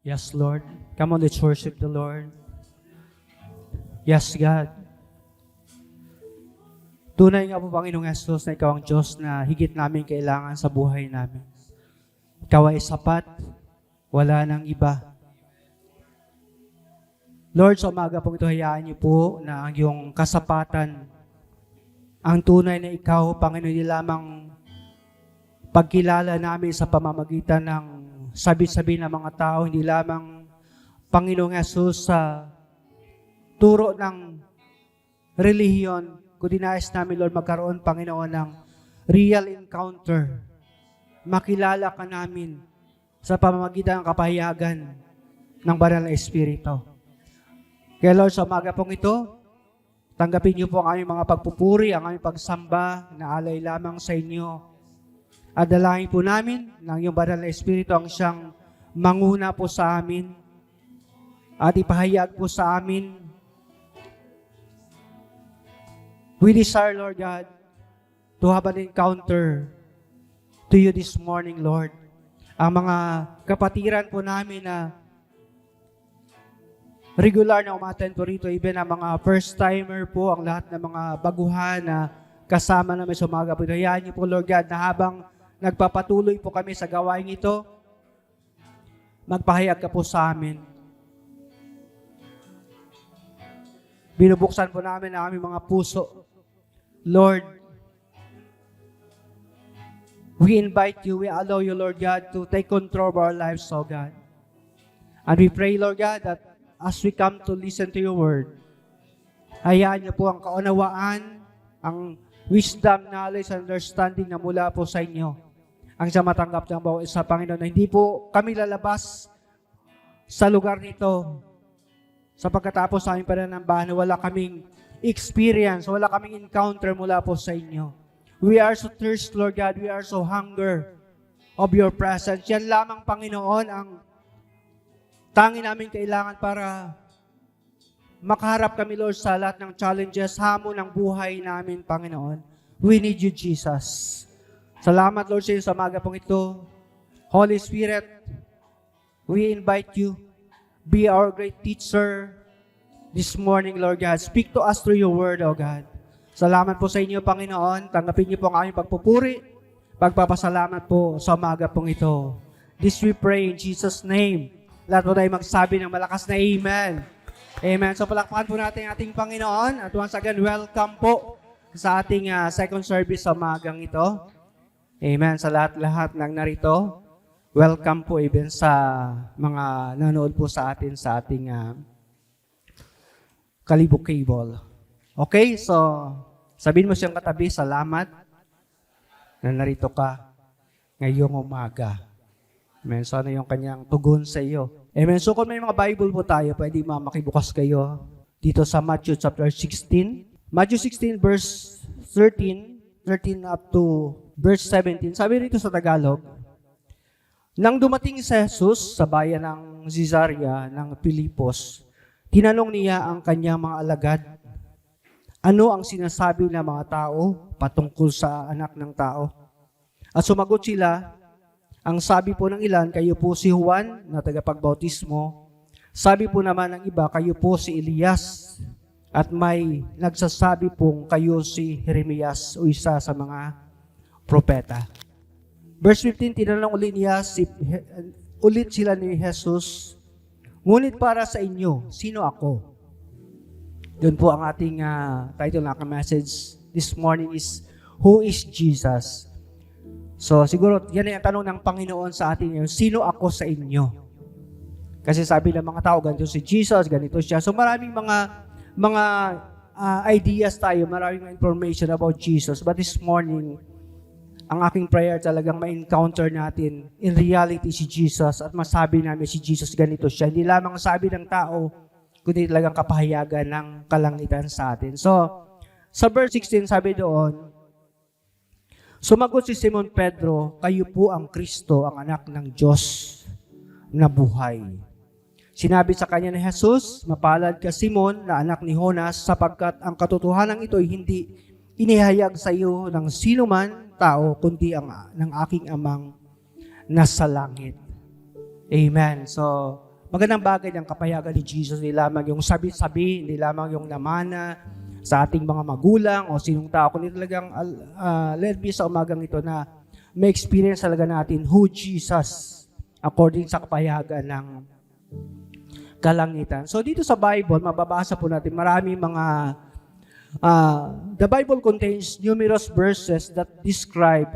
Yes, Lord. Come on, let's worship the Lord. Yes, God. Tunay nga po, Panginoong Jesus, na Ikaw ang Diyos na higit namin kailangan sa buhay namin. Ikaw ay sapat, wala nang iba. Lord, sa umaga pong ito, hayaan niyo po na ang iyong kasapatan, ang tunay na Ikaw, Panginoon, hindi lamang pagkilala namin sa pamamagitan ng sabi-sabi ng mga tao, hindi lamang, Panginoong Jesus, sa turo ng relihiyon, kundi nais namin, Lord, magkaroon, Panginoon, ng real encounter. Makilala ka namin sa pamamagitan ng kapahayagan ng Banal na Espiritu. Kaya, Lord, sa umaga pong ito, tanggapin niyo po ang aming mga pagpupuri, ang aming pagsamba na alay lamang sa inyo. At dalangin po namin ng iyong Banal na Espiritu ang siyang manguna po sa amin at ipahayag po sa amin. We desire, Lord God, to have an encounter to you this morning, Lord. Ang mga kapatiran po namin na regular na umattend po rito, even ang mga first-timer po, ang lahat ng mga baguhan na kasama namin sa umaga po. Hayaan niyo po, Lord God, na habang nagpapatuloy po kami sa gawain ito, magpahayag ka po sa amin. Binubuksan po namin ang aming mga puso. Lord, we invite you, we allow you, Lord God, to take control of our lives, oh God. And we pray, Lord God, that as we come to listen to your word, hayaan niyo po ang kaunawaan, ang wisdom, knowledge, and understanding na mula po sa inyo. Ang siya matanggap ng bawat isa, Panginoon, na hindi po kami lalabas sa lugar nito sa pagkatapos sa aming pananambahan na wala kaming experience, wala kaming encounter mula po sa inyo. We are so thirst, Lord God, we are so hunger of your presence. Yan lamang, Panginoon, ang tangi namin kailangan para makaharap kami, Lord, sa lahat ng challenges, hamon ng buhay namin, Panginoon. We need you, Jesus. Salamat, Lord, sa iyo sa umaga pong ito. Holy Spirit, we invite you. Be our great teacher this morning, Lord God. Speak to us through your word, O God. Salamat po sa inyo, Panginoon. Tanggapin niyo po ang aming pagpupuri. Pagpapasalamat po sa umaga pong ito. This we pray in Jesus' name. Lahat po tayo magsabi ng malakas na Amen. Amen. So palakpakan po natin ang ating Panginoon. At once again, welcome po sa ating second service sa umagang ito. Amen. Sa lahat-lahat ng narito, welcome po even sa mga nanood po sa atin sa ating Kalibok Cable. Okay, so sabihin mo siyang katabi, salamat na narito ka ngayong umaga. Amen. So ano yung kanyang tugon sa iyo? Amen. So kung may mga Bible po tayo, pwede makibukas kayo dito sa Matthew chapter 16. Matthew 16 verse 13 up to verse 17. Sabi rito sa Tagalog, nang dumating si Jesus sa bayan ng Caesarea ng Pilipos, tinanong niya ang kanyang mga alagad, ano ang sinasabi ng mga tao patungkol sa anak ng tao? At sumagot sila, ang sabi po ng ilan, kayo po si Juan na tagapagbautismo. Sabi po naman ng iba, kayo po si Elias. At may nagsasabi pong kayo si Jeremias o isa sa mga propeta. Verse 15, tinanong ulit sila ni Jesus, ngunit para sa inyo, sino ako? Yun po ang ating title ng message this morning is, Who is Jesus? So siguro, yan ay ang tanong ng Panginoon sa atin ngayon, sino ako sa inyo? Kasi sabi ng mga tao, ganito si Jesus, ganito siya. So maraming mga ideas tayo, maraming information about Jesus. But this morning, ang aking prayer talagang ma-encounter natin in reality si Jesus at masabi namin si Jesus ganito siya. Hindi lamang sabi ng tao, kundi talagang kapahayagan ng kalangitan sa atin. So, sa verse 16 sabi doon, sumagot si Simon Pedro, kayo po ang Kristo, ang anak ng Diyos na buhay. Sinabi sa kanya ni Jesus, mapalad ka Simon na anak ni Jonas, sapagkat ang katotohanan ito ay hindi inihayag sa iyo ng sino man tao, kundi ng aking amang nasa langit. Amen. So, magandang bagay ng kapayagan ni Jesus, hindi lamang yung sabi-sabi, hindi lamang yung namana sa ating mga magulang o sinong tao, kundi talagang let me sa umagang ito na may experience talaga natin who Jesus according sa kapayagan ng kalangitan. So dito sa Bible, mababasa po natin marami mga the Bible contains numerous verses that describe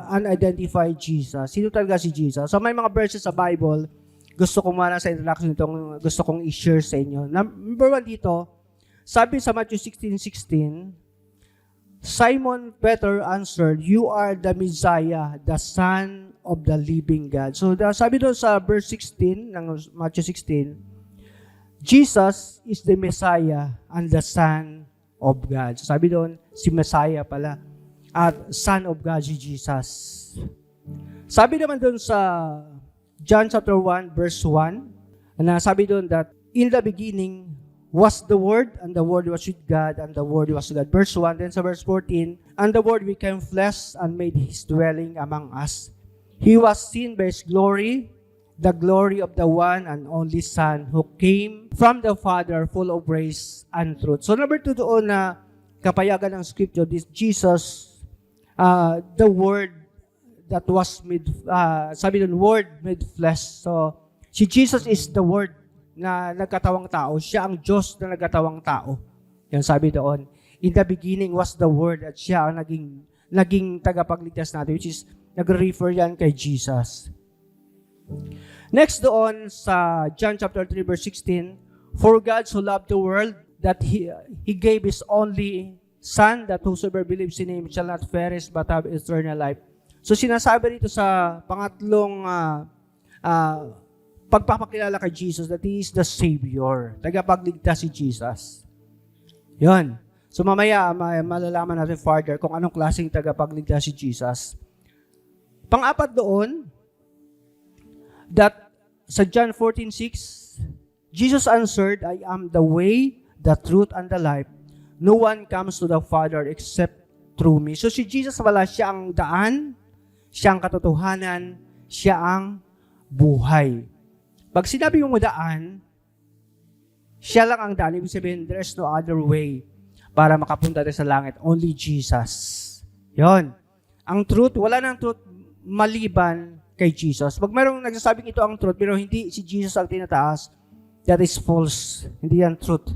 unidentified Jesus. Sino talaga si Jesus? So may mga verses sa Bible, gusto ko muna sa introduction itong gusto kong i-share sa inyo. Number 1 dito, sabi sa Matthew 16:16, Simon Peter answered, "You are the Messiah, the Son of the living God." So sabi doon sa verse 16 ng Matthew 16, Jesus is the Messiah and the Son of God. So sabi doon, si Messiah pala at Son of God si Jesus. Sabi naman doon sa John chapter 1 verse 1, na sabi doon that in the beginning was the Word, and the Word was with God, and the Word was God. Verse 1, then sa verse 14, and the Word became flesh and made His dwelling among us. He was seen by His glory, the glory of the one and only Son who came from the Father, full of grace and truth. So number 2 doon na kapayagan ng Scripture, this Jesus, the Word that was made, sabi doon, Word made flesh. So si Jesus is the Word na nagkatawang tao. Siya ang Diyos na nagkatawang tao. Yan sabi doon. In the beginning was the Word at siya ang naging tagapagligtas natin, which is nagre-refer yan kay Jesus. Next doon sa John chapter 3 verse 16, for God so loved the world that He gave His only Son, that whosoever believes in Him shall not perish but have eternal life. So sinasabi dito sa pangatlong pagpapakilala kay Jesus that He is the Savior. Tagapagligtas si Jesus. Yun. So mamaya malalaman natin further kung anong klaseng tagapagligtas si Jesus. Pang-apat doon, that sa John 14:6, Jesus answered, I am the way, the truth, and the life. No one comes to the Father except through me. So si Jesus wala, siya ang daan, siya ang katotohanan, siya ang buhay. Pag sinabi mo daan, siya lang ang daan. Ibig sabihin, there's no other way para makapunta tayo sa langit. Only Jesus. Yon. Ang truth, wala nang truth maliban kay Jesus. Pag mayroong nagsasabing ito ang truth, pero hindi si Jesus ang tinataas, that is false. Hindi yan truth.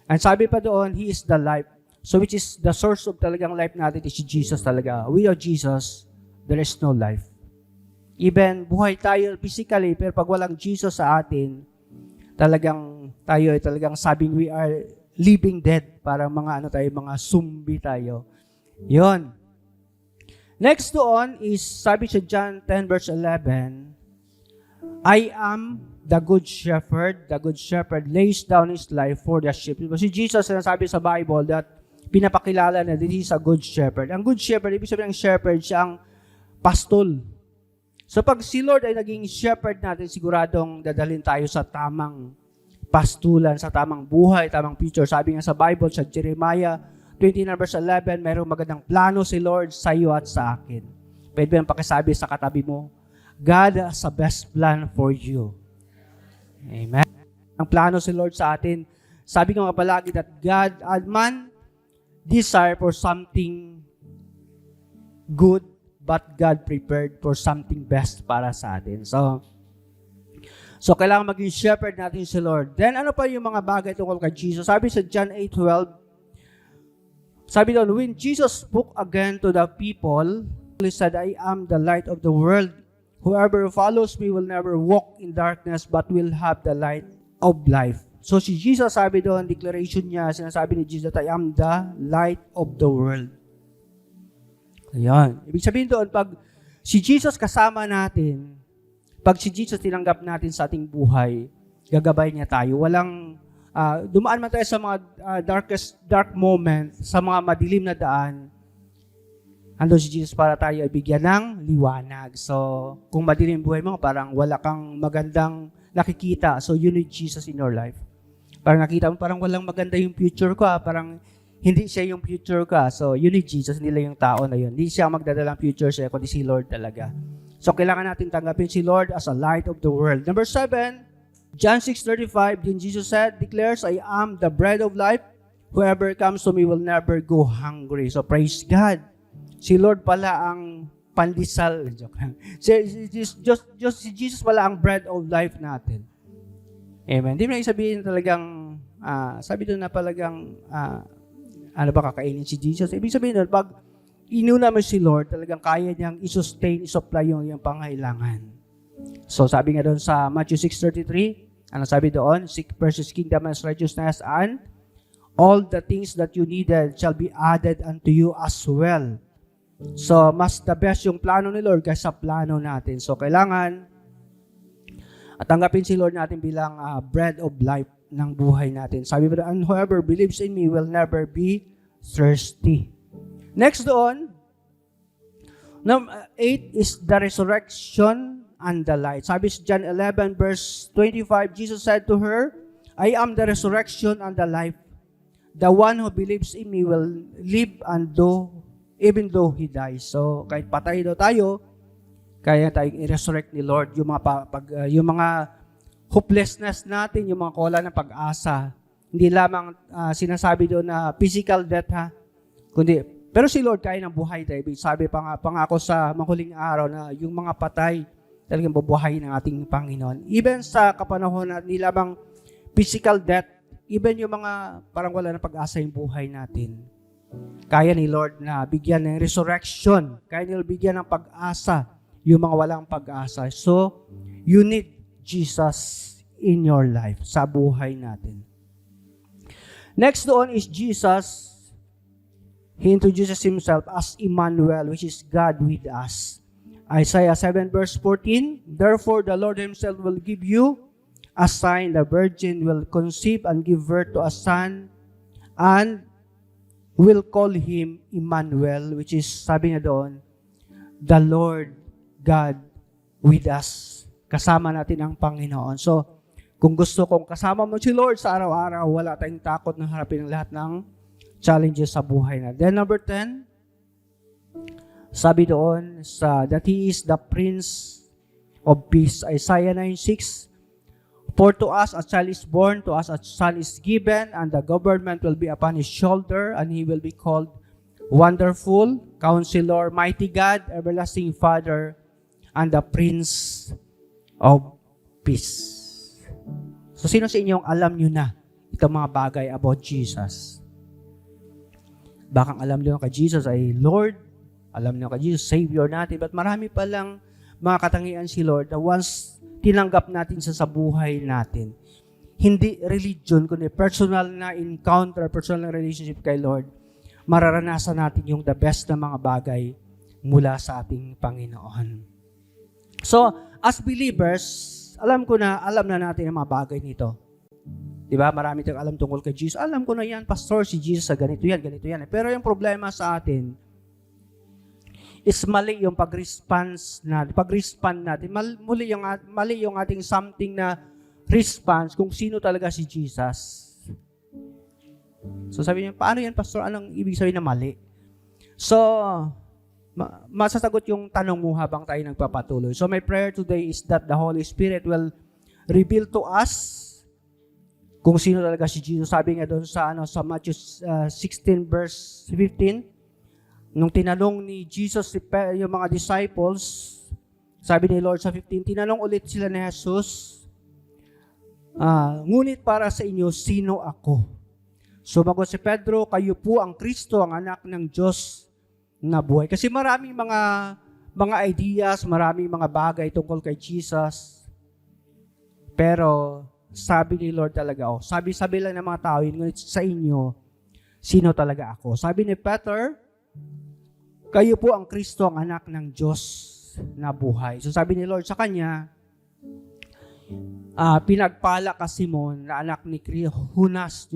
And sabi pa doon, He is the life. So which is the source of talagang life natin is si Jesus talaga. Without Jesus, there is no life. Even buhay tayo physically, pero pag walang Jesus sa atin, talagang tayo ay talagang sabing we are living dead. Para mga mga zombie tayo. Yon. Next doon is, sabi sa John 10 verse 11, I am the good shepherd. The good shepherd lays down his life for the sheep. Si Jesus, sinasabi sa Bible that pinapakilala na this is a good shepherd. Ang good shepherd, ibig sabihin ng shepherd, siya ang pastol. So pag si Lord ay naging shepherd natin, siguradong dadalhin tayo sa tamang pastulan, sa tamang buhay, tamang future. Sabi nga sa Bible, sa Jeremiah 29 verse 11, mayroong magandang plano si Lord sa iyo at sa akin. Pwede ba yung pakisabi sa katabi mo, God has a best plan for you. Amen. Ang plano si Lord sa atin, sabi ko nga palagi that God and man desire for something good, but God prepared for something best para sa atin. So kailangan maging shepherd natin si Lord. Then ano pa yung mga bagay tungkol kay Jesus? Sabi sa John 8:12, sabi doon, when Jesus spoke again to the people, He said, I am the light of the world. Whoever follows me will never walk in darkness, but will have the light of life. So si Jesus, sabi doon, declaration niya, sinasabi ni Jesus, I am the light of the world. Ayan. Ibig sabihin doon, pag si Jesus kasama natin, pag si Jesus tinanggap natin sa ating buhay, gagabay niya tayo. Walang dumaan man tayo sa mga dark moment, sa mga madilim na daan, ando si Jesus para tayo bigyan ng liwanag. So, kung madilim buhay mo, parang wala kang magandang nakikita. So, you need Jesus in your life. Parang nakita mo, parang walang maganda yung future ko. Parang Hindi siya yung future ka. So, you need Jesus, hindi lang yung tao na yun. Hindi siya magdadalang future sa'yo, kundi si Lord talaga. So, kailangan natin tanggapin si Lord as a light of the world. Number 7, John 6:35, then Jesus said, declares, I am the bread of life. Whoever comes to me will never go hungry. So, praise God. Si Lord pala ang pandesal. Joke lang. Si Jesus pala ang bread of life natin. Amen. Hindi mo na sabihin talagang, sabi doon na talagang, ano ba kakainin si Jesus? Ibig sabihin doon, pag inuna mo si Lord, talagang kaya niyang i-sustain, i-supply yung pangailangan. So sabi nga doon sa Matthew 6:33, ano sabi doon? Seek first His kingdom and His righteousness, and all the things that you needed shall be added unto you as well. So mas the best yung plano ni Lord kaysa plano natin. So kailangan at tanggapin si Lord natin bilang bread of life ng buhay natin. Sabi ba, and whoever believes in me will never be thirsty. Next doon, number 8 is the resurrection and the light. Sabi sa John 11 verse 25, Jesus said to her, I am the resurrection and the life. The one who believes in me will live even though he dies. So, kahit patay daw tayo, kaya tayong i-resurrect ni Lord yung mga hopelessness natin, yung mga kawalan ng pag-asa. Hindi lamang sinasabi doon na physical death kundi, pero si Lord kaya ng buhay tayo. Sabi pangako sa mahuling araw na yung mga patay talagang bubuhay ng ating Panginoon. Even sa kapanahon na hindi lamang physical death, even yung mga parang wala ng pag-asa yung buhay natin. Kaya ni Lord na bigyan ng resurrection. Kaya ni Lord bigyan ng pag-asa yung mga walang pag-asa. So, you need Jesus in your life, sa buhay natin. Next doon is Jesus. He introduces Himself as Emmanuel, which is God with us. Isaiah 7 verse 14, therefore the Lord Himself will give you a sign, the virgin will conceive and give birth to a son, and will call Him Emmanuel, which is, sabi nga doon, the Lord God with us. Kasama natin ang Panginoon. So, kung gusto kong kasama mo si Lord sa araw-araw, wala tayong takot na harapin ang lahat ng challenges sa buhay na. Then number 10, sabi doon that He is the Prince of Peace. Isaiah 9:6, for to us a child is born, to us a son is given, and the government will be upon His shoulder, and He will be called Wonderful, Counselor, Mighty God, Everlasting Father, and the Prince of Peace. So, sino sa inyong alam nyo na itong mga bagay about Jesus? Bakang alam nyo kay Jesus ay Lord, alam nyo kay Jesus, Savior natin, but marami palang mga katangian si Lord na once tinanggap natin sa buhay natin, hindi religion, kundi personal na encounter, personal na relationship kay Lord, mararanasan natin yung the best na mga bagay mula sa ating Panginoon. So, as believers, alam na natin ang mga bagay nito. Diba? Marami tayong alam tungkol kay Jesus. Alam ko na yan, Pastor, si Jesus sa ganito yan. Pero yung problema sa atin is mali yung pag-respond natin. Mali yung ating something na response kung sino talaga si Jesus. So sabi niyo, paano yan, Pastor? Anong ibig sabihin na mali? So, masasagot yung tanong mo habang tayo nagpapatuloy. So my prayer today is that the Holy Spirit will reveal to us kung sino talaga si Jesus. Sabi nga doon sa Matthew 16 verse 15, nung tinanong ni Jesus yung mga disciples, sabi ni Lord sa 15, tinanong ulit sila ni Jesus, ngunit para sa inyo, sino ako? Sumagot si Pedro, kayo po ang Kristo, ang anak ng Diyos na buhay. Kasi maraming mga ideas, maraming mga bagay tungkol kay Jesus. Pero sabi ni Lord talaga, sabi lang ng mga tao, ngunit sa inyo, sino talaga ako? Sabi ni Peter, kayo po ang Kristo, ang anak ng Diyos na buhay. So sabi ni Lord sa kanya, pinagpala ka Simon na anak ni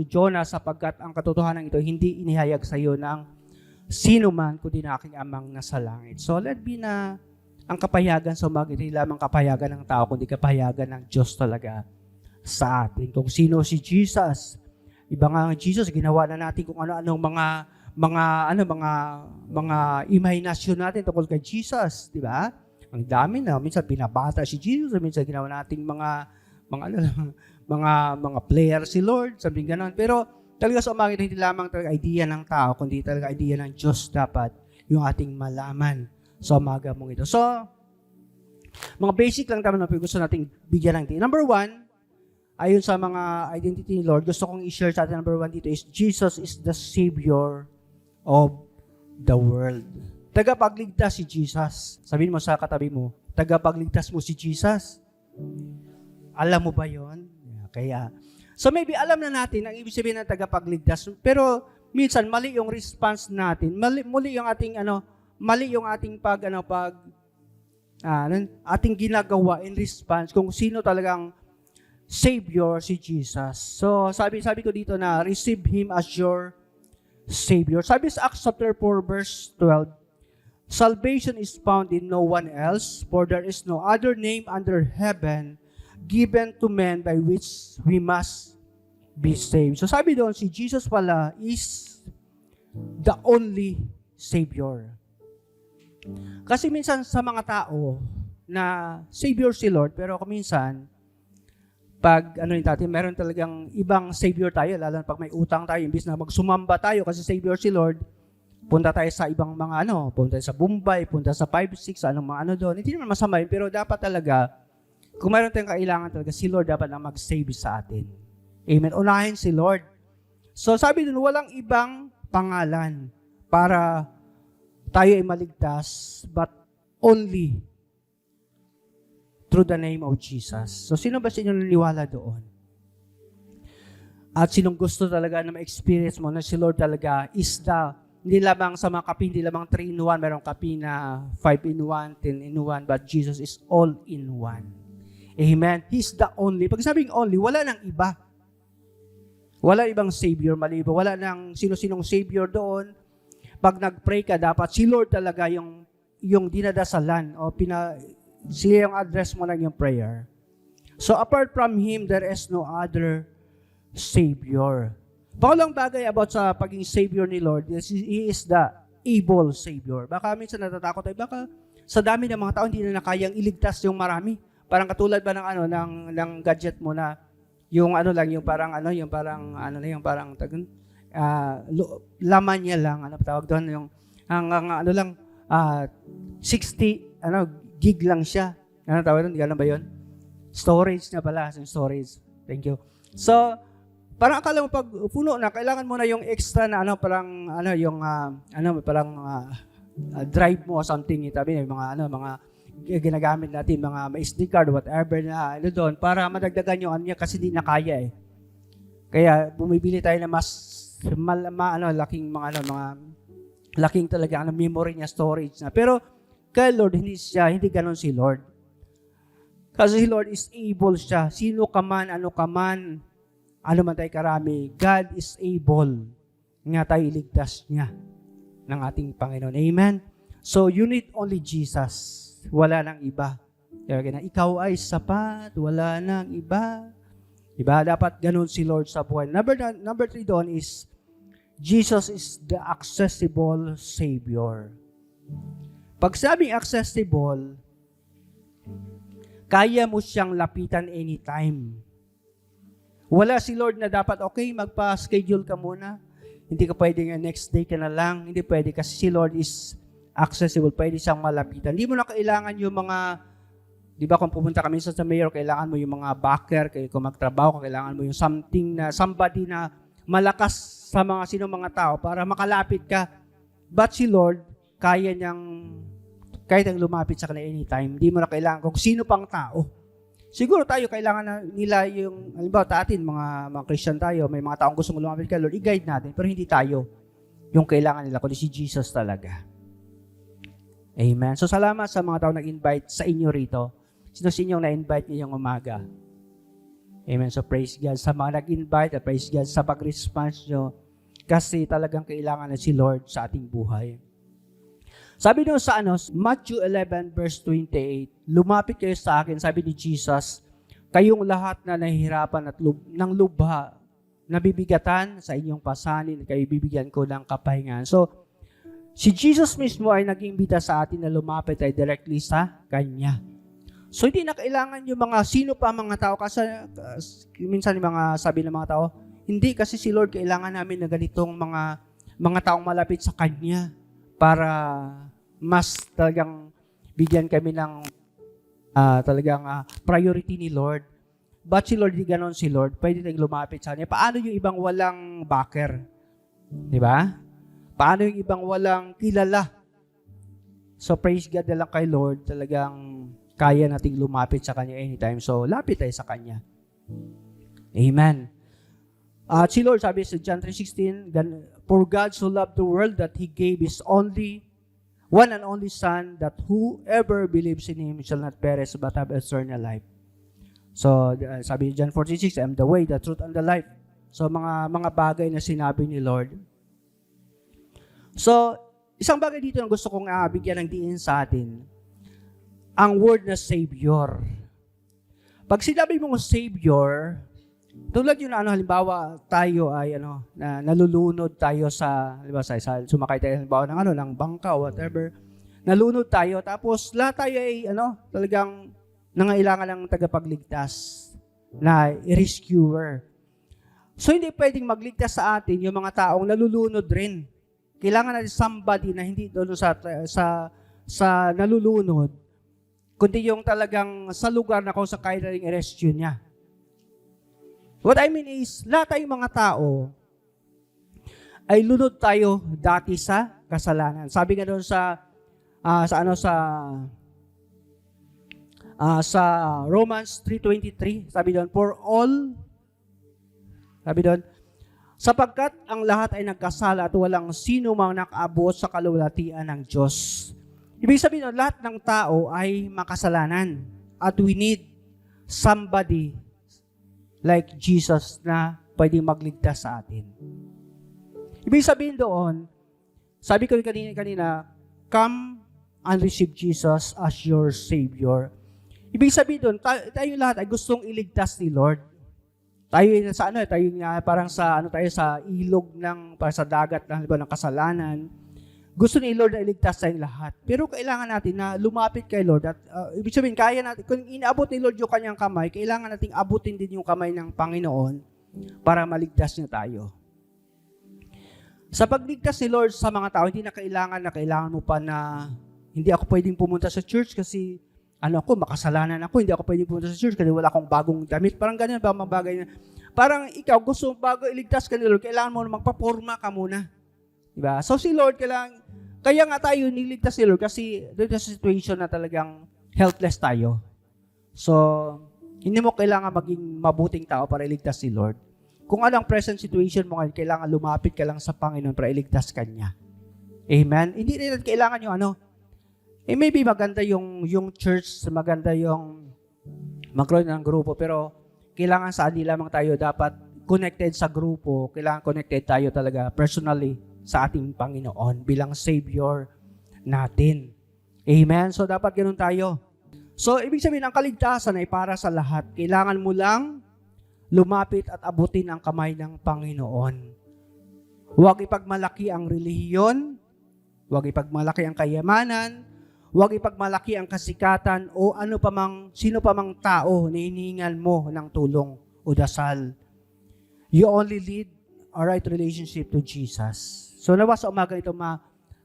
Jonas, sapagkat ang katotohanan ito hindi inihayag sa iyo ng sino man kundi na aking amang nasa langit. So let be na ang kapayagan sa umaga, hindi lamang kapayagan ng tao, kundi kapayagan ng Diyos talaga sa atin. Kung sino si Jesus. Iba nga ang Jesus, ginawa na natin kung ano-anong mga imahinasyon natin tungkol kay Jesus, di ba? Ang dami na, minsan binabata si Jesus, minsan ginawa nating mga player si Lord, sabi gano'n. Pero talaga sa umaga, hindi lamang talaga idea ng tao, kundi talaga idea ng Diyos dapat yung ating malaman sa umaga mong ito. So, mga basic lang naman na gusto nating bigyan ng Number 1, ayon sa mga identity ni Lord, gusto kong i-share sa atin, number 1 dito is, Jesus is the Savior of the world. Tagapagligtas si Jesus. Sabihin mo sa katabi mo, tagapagligtas mo si Jesus. Alam mo ba yon? Kaya, so maybe alam na natin ang ibig sabihin ng tagapagligtas, pero minsan mali yung response natin, mali yung ating ating ginagawa in response kung sino talagang Savior si Jesus. So, sabi ko dito na receive Him as your Savior. Sabi sa Acts chapter 4 verse 12, salvation is found in no one else, for there is no other name under heaven given to men by which we must be saved. So, sabi doon, si Jesus pala is the only Savior. Kasi minsan sa mga tao na Savior si Lord, pero minsan pag meron talagang ibang Savior tayo, lalo na pag may utang tayo, imbis na magsumamba tayo kasi Savior si Lord, punta tayo sa ibang mga punta sa Bombay, punta sa 5-6, doon. Hindi naman masama yun, pero dapat talaga, kung mayroon tayong kailangan talaga, si Lord dapat na mag-save sa atin. Amen. Unahin si Lord. So sabi dun, walang ibang pangalan para tayo ay maligtas, but only through the name of Jesus. So, sino ba sa inyo naniniwala doon? At sinong gusto talaga na ma-experience mo na si Lord talaga is hindi lamang sa mga kape, hindi lamang 3-in-1, merong kape na 5-in-1, 10-in-1, but Jesus is all-in-one. Amen? He's the only. Pag sabing only, wala nang iba. Wala ibang Savior, maliba. Wala nang sino-sinong Savior doon. Pag nag-pray ka, dapat si Lord talaga yung dinadasalan o siya yung address mo ng yung prayer. So, apart from Him, there is no other Savior. Pangalawang bagay about sa pagiging Savior ni Lord, He is the able Savior. Baka minsan natatakot tayo, baka sa dami ng mga tao, hindi na nakayang iligtas yung marami. Parang katulad ba ng gadget mo na, laman niya lang, tawag doon, 60, gig lang siya. Ano tawag doon? Gano'n ba yun? Storage na pala. Storage. Thank you. So, parang akala mo pag puno na, kailangan mo na yung extra na drive mo or something. Itabi na mga ginagamit natin, mga SD card, whatever na doon, para madagdagan yung niya kasi di na kaya eh. Kaya bumibili tayo na mas laking talaga memory niya, storage na. Pero kay Lord, hindi ganon si Lord. Kasi si Lord is able siya. Sino ka man, ano man tayo karami, God is able nga tayo iligtas niya ng ating Panginoon. Amen? So, you need only Jesus. Wala nang iba. Kaya ikaw ay sapat, wala nang iba. Diba? Dapat ganon si Lord sa buhay. Number 3 doon is, Jesus is the accessible Savior. Pag sabing accessible, kaya mo siyang lapitan anytime. Wala si Lord na dapat, okay, magpa-schedule ka muna. Hindi ka pwede nga next day ka na lang. Hindi pwede kasi si Lord is accessible. Pwede siyang malapitan. Hindi mo na kailangan yung mga, di ba kung pumunta kami sa mayor, kailangan mo yung mga backer, kung magtrabaho, kailangan mo yung somebody na malakas sa mga tao para makalapit ka. But si Lord, kahit ang lumapit sa kanila anytime, hindi mo na kailangan kung sino pang tao. Siguro tayo, kailangan na nila yung, halimbawa atin, mga Christian tayo, may mga taong gusto mo lumapit kay Lord, i-guide natin, pero hindi tayo yung kailangan nila, kundi si Jesus talaga. Amen. So, salamat sa mga taong nag-invite sa inyo rito. Sino sa inyong na-invite ngayong umaga? Amen. So, praise God sa mga nag-invite at praise God sa pag-response nyo kasi talagang kailangan na si Lord sa ating buhay. Sabi doon sa Matthew 11 verse 28, lumapit kayo sa akin, sabi ni Jesus, kayong lahat na nahihirapan at ng lubha nabibigatan sa inyong pasanin, kayo bibigyan ko ng kapahingan. So, si Jesus mismo ay nag-iimbita sa atin na lumapit ay directly sa Kanya. So, hindi na kailangan yung mga sino pa mga tao. Kasi minsan yung mga sabi ng mga tao, hindi kasi si Lord kailangan namin na ganitong mga taong malapit sa Kanya para mas talagang bigyan kami ng priority ni Lord. But si Lord, di ganon si Lord. Pwede tayong lumapit sa Kanya. Paano yung ibang walang backer? Di ba? Paano yung ibang walang kilala? So, praise God na lang kay Lord. Talagang kaya nating lumapit sa Kanya anytime. So, lapit tayo sa Kanya. Amen. At si Lord, sabi sa John 3:16, "For God so loved the world that He gave His one and only Son, that whoever believes in Him shall not perish but have eternal life." So, sabi John 14:6, "I am the way, the truth, and the life." So, mga bagay na sinabi ni Lord. So, isang bagay dito na gusto kong bigyan ng diin sa atin, ang word na Savior. Pag sinabi mong Savior, tulad yun halimbawa, tayo ay na nalulunod tayo halimbawa, sumakay tayo halimbawa ng bangka o whatever. Nalunod tayo, tapos lahat tayo ay talagang nangailangan ng tagapagligtas na rescuer. So, hindi pwedeng magligtas sa atin yung mga taong nalulunod rin. Kailangan natin somebody na hindi doon sa nalulunod, kundi yung talagang sa lugar na kung sa kaya rin i-rescue niya. What I mean is, lahat tayong mga tao ay lunod tayo dati sa kasalanan. Sabi nga doon sa Romans 3:23, sabi doon, sapagkat ang lahat ay nagkasala at walang sino mang nakaabot sa kaluwalhatian ng Diyos. Ibig sabihin doon, lahat ng tao ay makasalanan at we need somebody like Jesus na pwedeng magligtas sa atin. Ibig sabihin doon, sabi ko kanina, come and receive Jesus as your Savior. Ibig sabihin doon, tayo lahat ay gustong iligtas ni Lord. Tayo parang sa ilog parang sa dagat ng kasalanan. Gusto ni Lord na iligtas tayong lahat. Pero kailangan natin na lumapit kay Lord at ibig sabihin, kaya natin, kung inaabot ni Lord yung kanyang kamay, kailangan nating abutin din yung kamay ng Panginoon para maligtas niya tayo. Sa pagligtas ni Lord sa mga tao, hindi na kailangan mo pa na hindi ako pwedeng pumunta sa church kasi makasalanan ako, hindi ako pwedeng pumunta sa church kasi wala akong bagong damit. Parang ganyan ba mga bagay na, parang ikaw gusto bago iligtas ka ni Lord, kailangan mo magpaporma ka muna. Diba? So si Lord, kaya nga tayo niligtas si Lord kasi doon sa situation na talagang helpless tayo. So, hindi mo kailangan maging mabuting tao para iligtas si Lord. Kung anong present situation mo ngayon, kailangan lumapit ka lang sa Panginoon para iligtas ka niya. Amen? Hindi rin kailangan yung maybe maganda yung church, maganda yung magkaroon ng grupo, pero kailangan saan lamang tayo dapat connected sa grupo, kailangan connected tayo talaga personally sa ating Panginoon bilang Savior natin. Amen? So, dapat ganun tayo. So, ibig sabihin, ang kaligtasan ay para sa lahat. Kailangan mo lang lumapit at abutin ang kamay ng Panginoon. Huwag ipagmalaki ang relihiyon, huwag ipagmalaki ang kayamanan, huwag ipagmalaki ang kasikatan o sino pa mang tao na hinihingan mo ng tulong o dasal. You only lead a right relationship to Jesus. So nawa sa umaga ito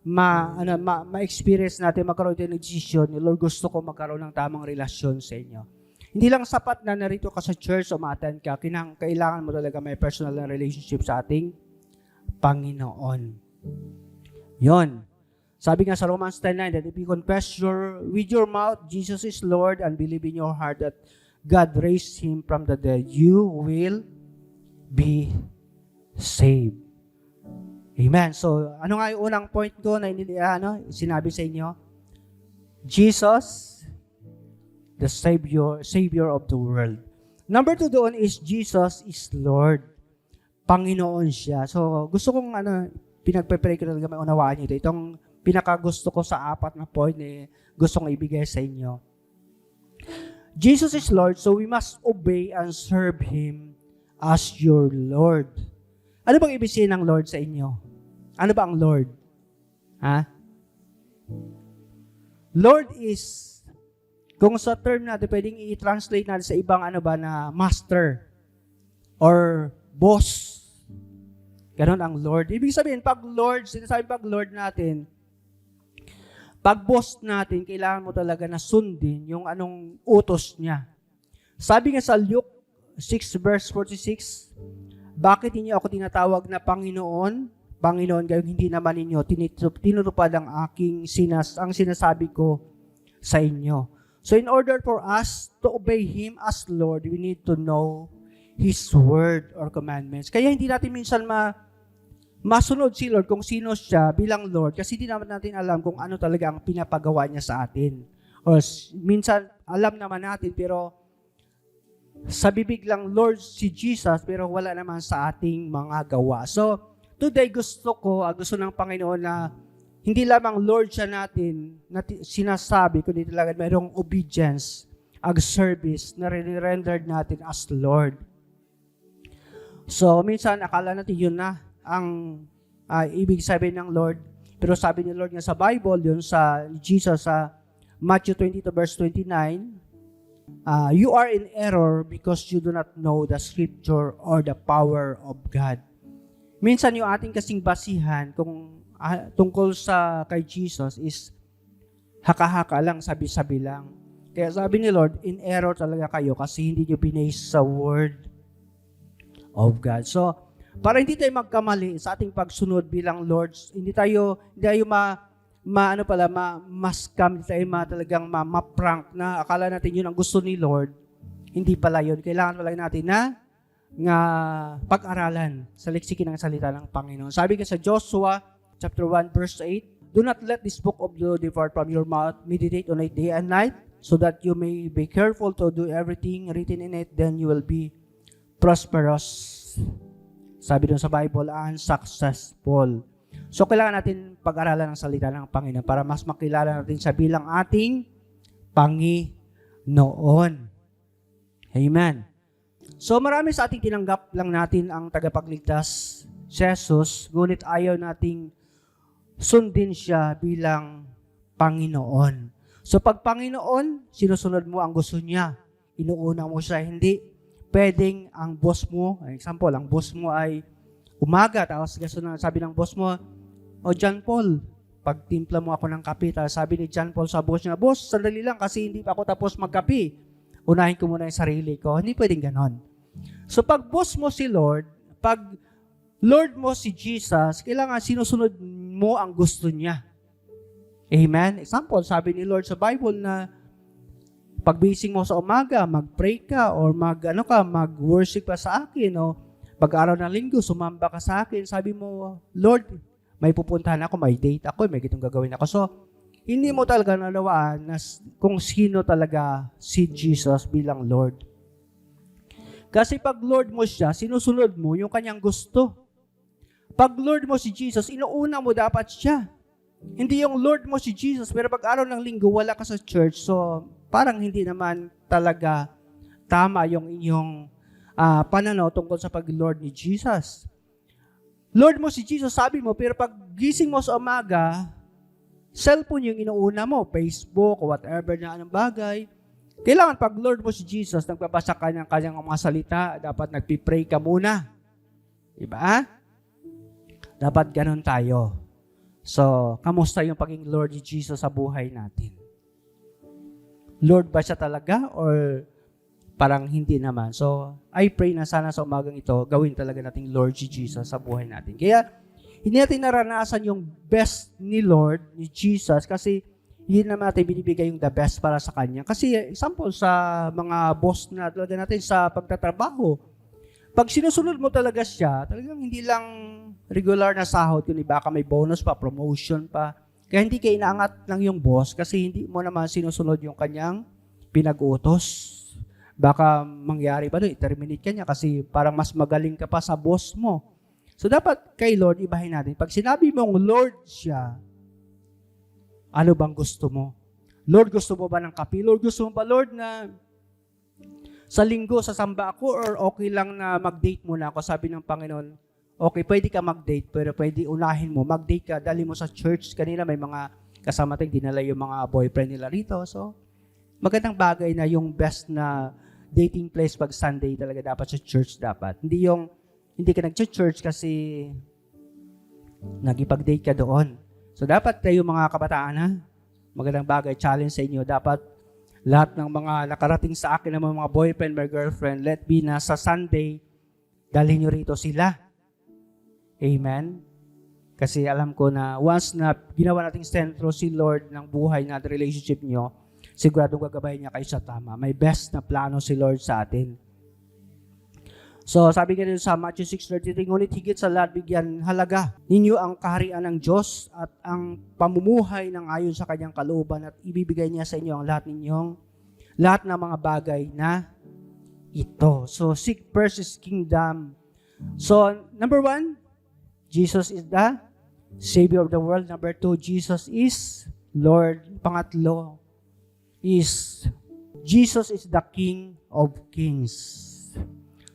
ma-experience natin, magkaroon din ng desisyon, Lord, gusto ko magkaroon ng tamang relasyon sa inyo. Hindi lang sapat na narito ka sa church o ma-attend ka, kailangan mo talaga may personal na relationship sa ating Panginoon. Yon. Sabi nga sa Romans 10:9 that if you confess with your mouth Jesus is Lord and believe in your heart that God raised Him from the dead, you will be saved. Amen. So, ano nga yung unang point ko na sinabi sa inyo? Jesus, the Savior of the world. Number 2 doon is Jesus is Lord. Panginoon siya. So, gusto kong pinagpe-pray ko talaga may unawaan niyo ito. Itong pinakagusto ko sa 4 na point gusto kong ibigay sa inyo. Jesus is Lord, so we must obey and serve Him as your Lord. Ano bang ibig sabihin ng Lord sa inyo? Ano ba ang Lord? Ha? Lord is, kung sa term natin, pwedeng i-translate natin sa ibang na master or boss. Ganon ang Lord. Ibig sabihin, pag Lord, sinasabi pag Lord natin, pag boss natin, kailangan mo talaga na sundin yung anong utos niya. Sabi nga sa Luke 6 verse 46, bakit niyo ako tinatawag na Panginoon? Panginoon, gayong hindi naman ninyo tinutupad ang ang sinasabi ko sa inyo. So in order for us to obey Him as Lord, we need to know His word or commandments. Kaya hindi natin minsan masunod si Lord kung sino siya bilang Lord kasi hindi naman natin alam kung ano talaga ang pinapagawa niya sa atin. O minsan alam naman natin pero sa bibig lang Lord si Jesus pero wala naman sa ating mga gawa. So today gusto ng Panginoon na hindi lamang Lord siya natin na sinasabi, kundi talaga mayroong obedience, service na rendered natin as Lord. So, minsan akala natin yun na ang ibig sabihin ng Lord. Pero sabi ni Lord nga sa Bible, yun sa Jesus sa Matthew 22 verse 29, you are in error because you do not know the scripture or the power of God. Minsan yung ating kasing basihan kung tungkol sa kay Jesus is haka-haka lang, sabi-sabi lang. Kaya sabi ni Lord, in error talaga kayo kasi hindi nyo binase sa Word of God. So, para hindi tayo magkamali sa ating pagsunod bilang Lord, hindi tayo ma-scam, hindi tayo talagang ma-prank na akala natin yun ang gusto ni Lord. Hindi pala yun. Kailangan pala natin na pag-aralan sa leksikin ng salita ng Panginoon. Sabi ka sa Joshua chapter 1 verse 8, do not let this book of the law depart from your mouth, meditate on it day and night, so that you may be careful to do everything written in it, then you will be prosperous. Sabi doon sa Bible, and successful. So kailangan natin pag-aralan ng salita ng Panginoon para mas makilala natin siya bilang ating Panginoon. Amen. So marami sa ating tinanggap lang natin ang tagapagligtas, si Jesus, ngunit ayaw nating sundin siya bilang Panginoon. So pag Panginoon, sinusunod mo ang gusto niya. Inuuna mo siya, hindi pwedeng ang boss mo, example, ang boss mo ay umaga, tapos sabi ng boss mo, John Paul, pagtimpla mo ako ng kape, tapos sabi ni John Paul sa boss niya, boss, sandali lang kasi hindi pa ako tapos magkape. Unahin ko muna yung sarili ko. Hindi pwedeng ganon. So pag boss mo si Lord, pag Lord mo si Jesus, kailangan sinusunod mo ang gusto niya. Amen? Example, sabi ni Lord sa Bible na pagbising mo sa umaga, mag-pray ka or mag-worship ka sa akin o pag-araw ng linggo, sumamba ka sa akin. Sabi mo, Lord, may pupuntahan ako, may date ako, may gitong gagawin ako. So, hindi mo talaga nalawaan na kung sino talaga si Jesus bilang Lord. Kasi pag Lord mo siya, sinusunod mo yung kanyang gusto. Pag Lord mo si Jesus, inuuna mo dapat siya. Hindi yung Lord mo si Jesus, pero pag araw ng linggo, wala ka sa church, so parang hindi naman talaga tama yung inyong pananaw tungkol sa pag-Lord ni Jesus. Lord mo si Jesus, sabi mo, pero pag gising mo sa umaga, cellphone yung inuuna mo, Facebook, o whatever na anong bagay. Kailangan pag Lord mo si Jesus, nagbabasa ka ng kanyang mga salita, dapat nagpipray ka muna. Diba? Dapat ganun tayo. So, kamusta yung pagiging Lord ni Jesus sa buhay natin? Lord ba siya talaga or parang hindi naman? So, I pray na sana sa umagang ito, gawin talaga nating Lord si Jesus sa buhay natin. Kaya, hindi natin naranasan yung best ni Lord, ni Jesus, kasi hindi naman natin binibigay yung the best para sa Kanya. Kasi, example, sa mga boss na talaga natin sa pagtatrabaho, pag sinusunod mo talaga siya, talagang hindi lang regular na sahod, kundi baka may bonus pa, promotion pa. Kaya hindi kayo inaangat lang yung boss kasi hindi mo naman sinusunod yung kanyang pinag-utos. Baka mangyari ba doon, i-terminate ka niya kasi parang mas magaling ka pa sa boss mo. So dapat kay Lord, ibahin natin. Pag sinabi mong Lord siya, ano bang gusto mo? Lord, gusto mo ba ng kape? Lord, gusto mo ba, Lord, na Sa linggo, sasamba ako or okay lang na mag-date muna ako? Sabi ng Panginoon, okay, pwede ka mag-date, pero pwede unahin mo. Mag-date ka, dali mo sa church. Kanina may mga kasama tayong dinala yung mga boyfriend nila rito. So, magandang bagay na yung best na dating place pag Sunday talaga dapat sa church dapat. Hindi ka nag-church kasi nagipag-date ka doon. So, dapat kayo mga kabataan, ha? Magandang bagay, challenge sa inyo. Dapat lahat ng mga nakarating sa akin ng mga boyfriend, my girlfriend, let be na sa Sunday, dalhin nyo rito sila. Amen? Kasi alam ko na once na ginawa nating sentro si Lord ng buhay na relationship nyo, siguradong gagabayan niya kayo sa tama. May best na plano si Lord sa atin. So, sabi nga dito sa Matthew 6:33, ngunit higit sa lahat bigyan halaga ninyo ang kaharian ng Diyos at ang pamumuhay ng ayon sa kanyang kalooban at ibibigay niya sa inyo ang lahat ng mga bagay na ito. So, seek first His kingdom. So, number 1, Jesus is the Savior of the world. Number 2, Jesus is Lord. Pangatlo is Jesus is the King of Kings.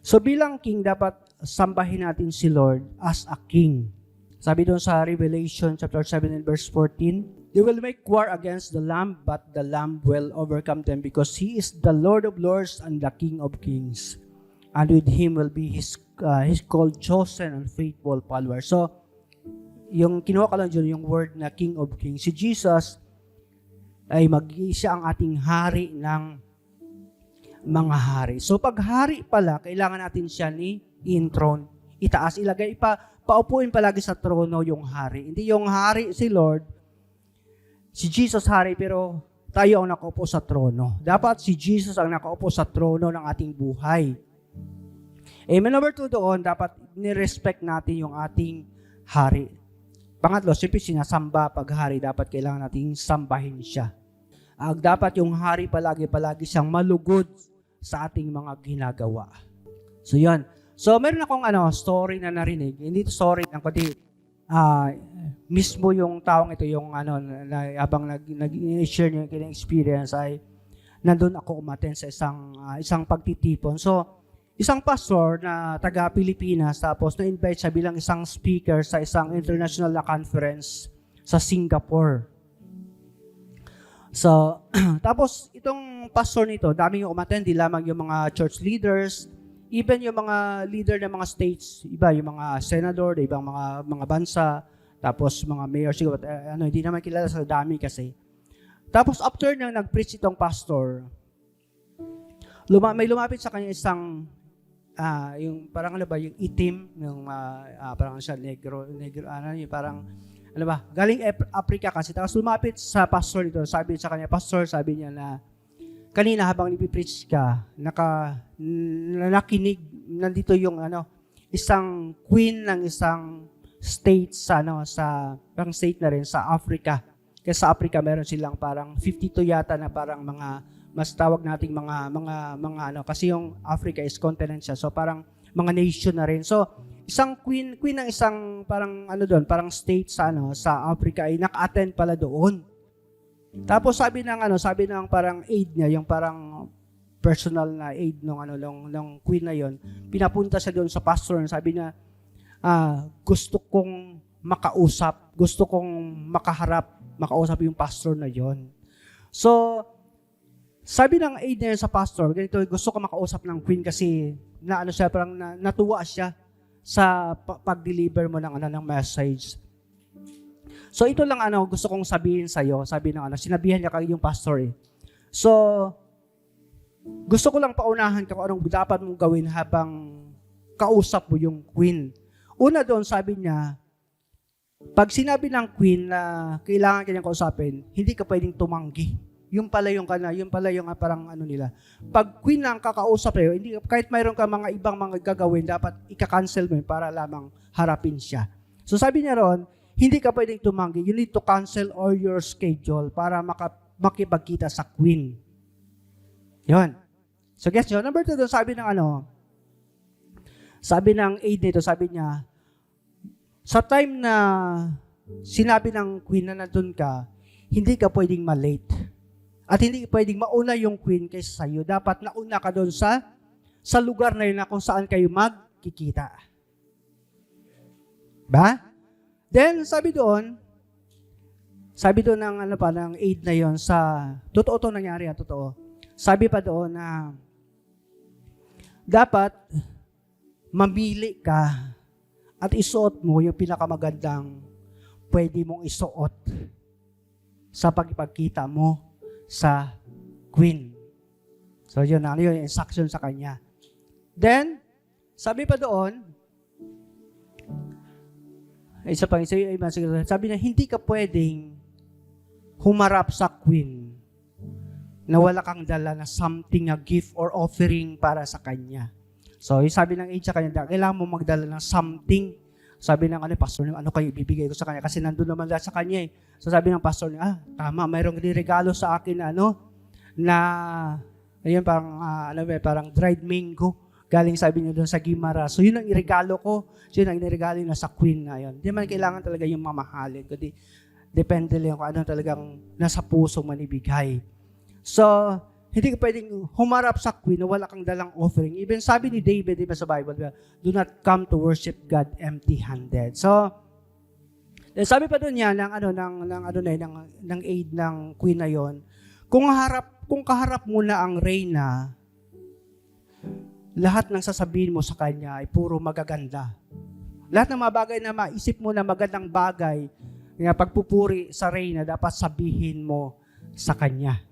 So bilang king, dapat sambahin natin si Lord as a king. Sabi doon sa Revelation chapter 7 and verse 14, they will make war against the Lamb, but the Lamb will overcome them because He is the Lord of lords and the King of kings. And with Him will be His called chosen and faithful followers. So, yung kinuha ka lang dyan, yung word na King of Kings. Si Jesus ay mag-iisa ang ating hari ng mga hari. So pag hari pala, kailangan natin siya ni in-throne. Itaas, ilagay, paupuin palagi sa trono yung hari. Hindi yung hari si Lord, si Jesus hari, pero tayo ang nakaupo sa trono. Dapat si Jesus ang nakaupo sa trono ng ating buhay. Amen. Number 2 doon, dapat ni-respect natin yung ating hari. Pangatlo, siyempre sinasamba pag hari, dapat kailangan natin sambahin siya. Dapat yung hari palagi siyang malugod sa ating mga ginagawa. So, yan. So, meron akong story na narinig. Hindi ito story lang, kundi mismo yung taong ito, yung habang nag-share niya yung experience ay nandun ako umaten sa isang pagtitipon. So, isang pastor na taga Pilipinas, tapos na-invite siya bilang isang speaker sa isang international na conference sa Singapore. So, tapos itong pastor nito, dami yung umattend, di lamang yung mga church leaders, even yung mga leader ng mga states, iba yung mga senador, ibang mga bansa, tapos mga mayor, siguro, hindi naman kilala sa dami kasi. Tapos after nang nag-preach itong pastor, may lumapit sa kanya isang, yung parang yung itim, yung parang siya negro, yung parang, galing Africa kasi. Tapos lumapit sa pastor dito, sabi sa kanya, pastor, sabi niya na, kanina habang ipipreach ka, nakinig, nandito yung isang queen ng isang state sa parang state na rin sa Africa. Kasi sa Africa meron silang parang 52 yata na parang mga, mas tawag nating mga kasi yung Africa is continent siya. So parang mga nation na rin. So, isang queen ng isang parang parang state sa Africa ay naka-attend pala doon. Tapos sabi ng parang aide niya, yung parang personal na aide ng queen na yon, pinapunta siya doon sa pastor, sabi niya, gusto kong makausap yung pastor na yon. So, sabi ng aide niya sa pastor, ganito, gusto ko makausap ng queen kasi parang natuwa siya sa pag-deliver mo ng message. So ito lang gusto kong sabihin sa iyo, sabi ng sinabihan niya yung pastor . So gusto ko lang paunahan ka kung anong dapat mong gawin habang kausap mo yung queen. Una doon, sabi niya, pag sinabi ng queen na kailangan kanyang kausapin, hindi ka pwedeng tumanggi. Yung pala yung parang nila. Pag queen lang kakausap sa'yo, hindi, kahit mayroon ka mga ibang mga gagawin, dapat ika-cancel mo yun para lamang harapin siya. So sabi niya ron, hindi ka pwedeng tumanggi. You need to cancel all your schedule para makipagkita sa queen. Yun. So guess nyo, number 2 doon, sabi ng aide nito, sabi niya, sa time na sinabi ng queen na nandun ka, hindi ka pwedeng malate. At hindi pwedeng mauna yung queen kaysa sa'yo. Dapat nauna ka doon sa lugar na yun na kung saan kayo magkikita. Ba? Then, sabi doon ng ng aid na yon sa, totoo to nangyari, totoo. Sabi pa doon na, dapat, mamili ka at isuot mo yung pinakamagandang pwede mong isuot sa pagpagkita mo sa queen. So, yun yung instruction sa kanya. Then, sabi pa doon, sabi na hindi ka pwedeng humarap sa queen na wala kang dala na something, a gift or offering para sa kanya. So, sabi ng aid sa kanya, kailangan mo magdala ng something. Sabi ng pastor, ano kayo ibibigay ko sa kanya? Kasi nandun naman sa kanya eh. So, sabi ng pastor, tama, mayroong regalo sa akin na ayun, parang dried mango. Galing sabi niyo doon sa Gimara. So, yun ang iregalo ko. So, yun ang iregalo na sa queen na yun. Hindi man kailangan talaga yung mamahalin. Kundi, depende lang kung ano talagang nasa puso manibigay. So, hindi ka pwedeng humarap sa queen na wala kang dalang offering. Even sabi ni David, diba sa Bible, do not come to worship God empty-handed. So, sabi pa doon niya ng aid ng queen na yon, kung kaharap mo na ang reyna, lahat ng sasabihin mo sa kanya ay puro magaganda. Lahat ng mga bagay na maisip mo na magandang bagay, na pagpupuri sa reyna, dapat sabihin mo sa kanya.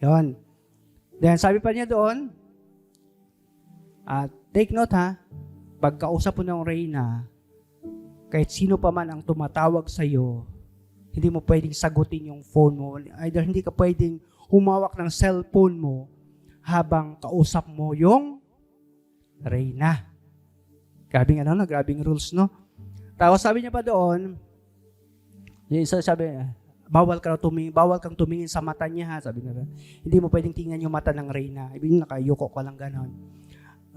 Yon. Then, sabi pa niya doon, take note pagkausap mo ng reyna, kahit sino pa man ang tumatawag sa iyo, hindi mo pwedeng sagutin yung phone mo. Either hindi ka pwedeng humawak ng cellphone mo habang kausap mo yung reyna. Grabing rules, no? Tapos sabi niya pa doon, yung isa sabi, bawal kang tumingin sa mata niya, sabi niya. Hindi mo pwedeng tingnan yung mata ng reyna. Ibig nakayuko ka lang ganon.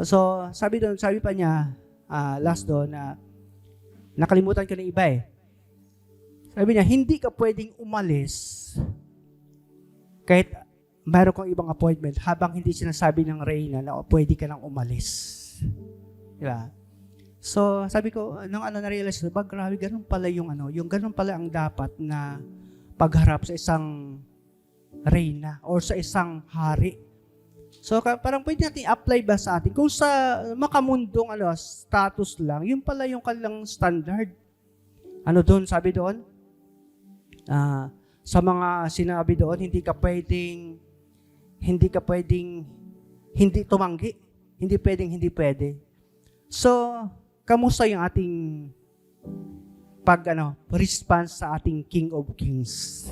So, sabi pa niya, last doon, nakalimutan ko na iba eh. Sabi niya, hindi ka pwedeng umalis kahit mayroon kang ibang appointment habang hindi sinasabi ng reyna na pwede ka nang umalis. Diba? So, sabi ko, nung na-realize ko, grabe, ganun pala yung ganun pala ang dapat na pagharap sa isang reyna or sa isang hari. So, parang pwede natin apply ba sa atin? Kung sa makamundong status lang, yun pala yung kanilang standard. Doon, sabi doon? Sa mga sinabi doon, hindi ka pwedeng hindi tumanggi. Hindi pwede. So, kamusta yung ating response sa ating King of Kings?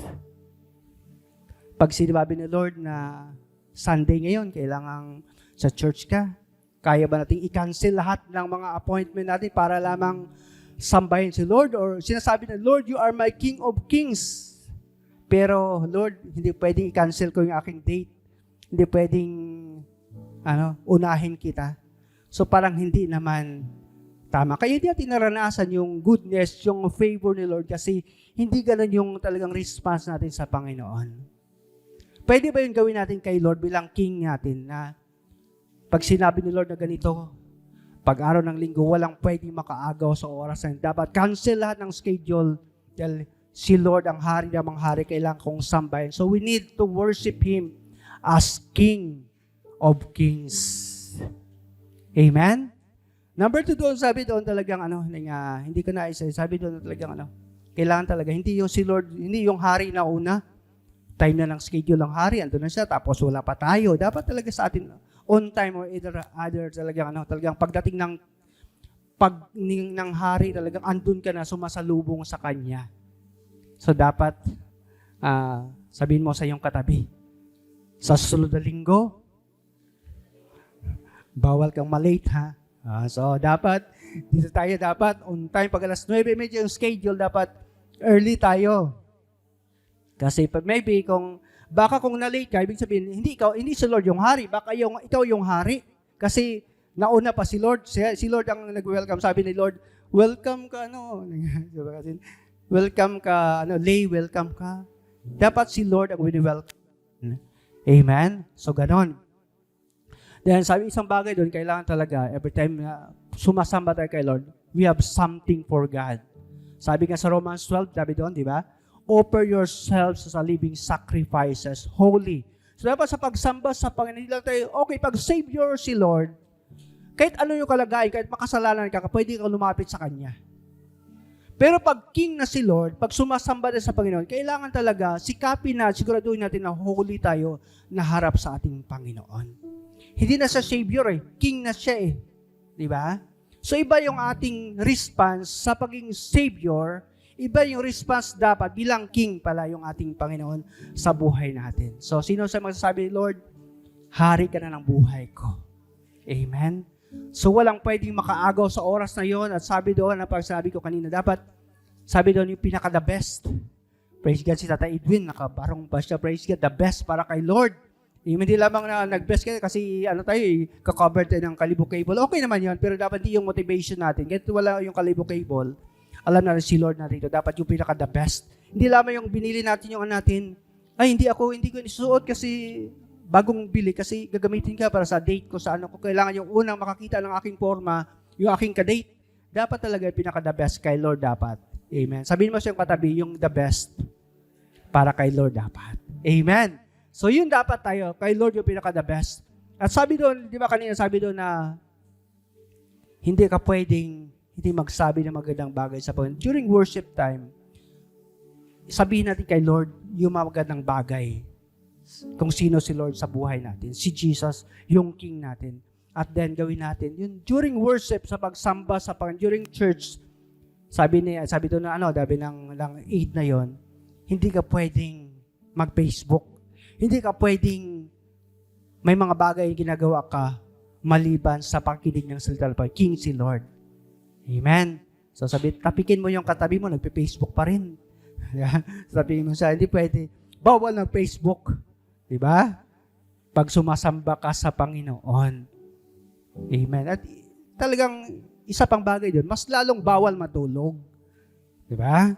Pag sinabi ni Lord na Sunday ngayon, kailangan sa church ka, kaya ba nating i-cancel lahat ng mga appointment natin para lamang sambahin si Lord? Or sinasabi na, Lord, you are my King of Kings. Pero, Lord, hindi pwedeng i-cancel ko yung aking date. Hindi pwedeng unahin kita. So, parang hindi naman tama. Kaya hindi natin naranasan yung goodness, yung favor ni Lord kasi hindi ganun yung talagang response natin sa Panginoon. Pwede ba yung gawin natin kay Lord bilang King natin na pag sinabi ni Lord na ganito, pag araw ng linggo, walang pwedeng makaagaw sa oras na dapat cancel lahat ng schedule dahil si Lord ang hari na mga hari, kailangan kong sambahin. So we need to worship Him as King of Kings. Amen? Number 2 doon, sabi doon talagang hindi ko na isa, sabi doon talagang kailangan talaga, hindi yung si Lord, hindi yung hari na una, time na ng schedule ng hari, andun na siya, tapos wala pa tayo. Dapat talaga sa atin, on time or other talagang pagdating ng hari, talagang andun ka na, sumasalubong sa Kanya. So dapat, sabihin mo sa iyong katabi, sa susunod na linggo, bawal kang malate so dapat, dito tayo dapat, on time, pag alas 9, medyo yung schedule, dapat early tayo. Kasi maybe kung na-late ka, ibig sabihin, hindi si Lord yung hari, baka ikaw yung hari. Kasi nauna pa si Lord, si Lord ang nag-welcome. Sabi ni Lord, welcome ka, welcome ka, welcome ka. Dapat si Lord ang wini-welcome. Amen? So, ganon. Then, sabi isang bagay doon, kailangan talaga, every time na sumasamba tayo kay Lord, we have something for God. Sabi nga sa Romans 12, sabi doon, di ba? Offer yourselves as a living sacrifices, holy. So, dapat sa pagsamba sa Panginoon, hindi lang tayo, okay, pag Savior si Lord, kahit ano yung kalagayan, kahit makasalanan ka, pwede kang lumapit sa Kanya. Pero pag King na si Lord, pag sumasamba na sa Panginoon, kailangan talaga sikapin na, siguraduhin natin na holy tayo na harap sa ating Panginoon. Hindi na siya Savior King na siya Di ba? So iba yung ating response sa pagiging Savior, iba yung response dapat bilang King pala yung ating Panginoon sa buhay natin. So sino sa magsasabi, Lord, hari ka na ng buhay ko. Amen? So walang pwedeng makaagaw sa oras na yon at sabi doon, na pagsabi ko kanina, dapat sabi doon yung pinaka-the best. Praise God, si Tata Edwin, nakabarong pa siya, praise God, the best para kay Lord. Hindi lamang na nag-best ka kasi kakover tayo ng Kalibo Cable. Okay naman yun, pero dapat di yung motivation natin. Kahit wala yung Kalibo Cable, alam na si Lord natin ito. Dapat yung pinaka-the best. Hindi lamang yung binili natin yung natin, hindi ko isuot kasi bagong bili kasi gagamitin ka para sa date ko, sa ko. Kailangan yung unang makakita ng aking forma, yung aking ka-date. Dapat talaga yung pinaka-the best kay Lord dapat. Amen. Sabihin mo siyang katabi, yung the best para kay Lord dapat. Amen. So yun dapat tayo, kay Lord yung pinaka-the best. At sabi doon, di ba kanina sabi doon na hindi ka pwedeng hindi magsabi ng magandang bagay sa Panginoon. During worship time, sabihin natin kay Lord yung magandang bagay. Kung sino si Lord sa buhay natin. Si Jesus, yung King natin. At then gawin natin yun. During worship, sa pagsamba sa Panginoon, during church, sabi doon na sabi ng aid na yon, hindi ka pwedeng mag-Facebook. Hindi ka pwedeng may mga bagay ginagawa ka maliban sa pakikinig ng salita ng Panginoon. King si Lord. Amen. So tapikin mo yung katabi mo, nagpe-Facebook pa rin. Sabihin mo siya, hindi pwede. Bawal ng Facebook. Diba? Pag sumasamba ka sa Panginoon. Amen. At talagang isa pang bagay doon, mas lalong bawal matulog. Diba?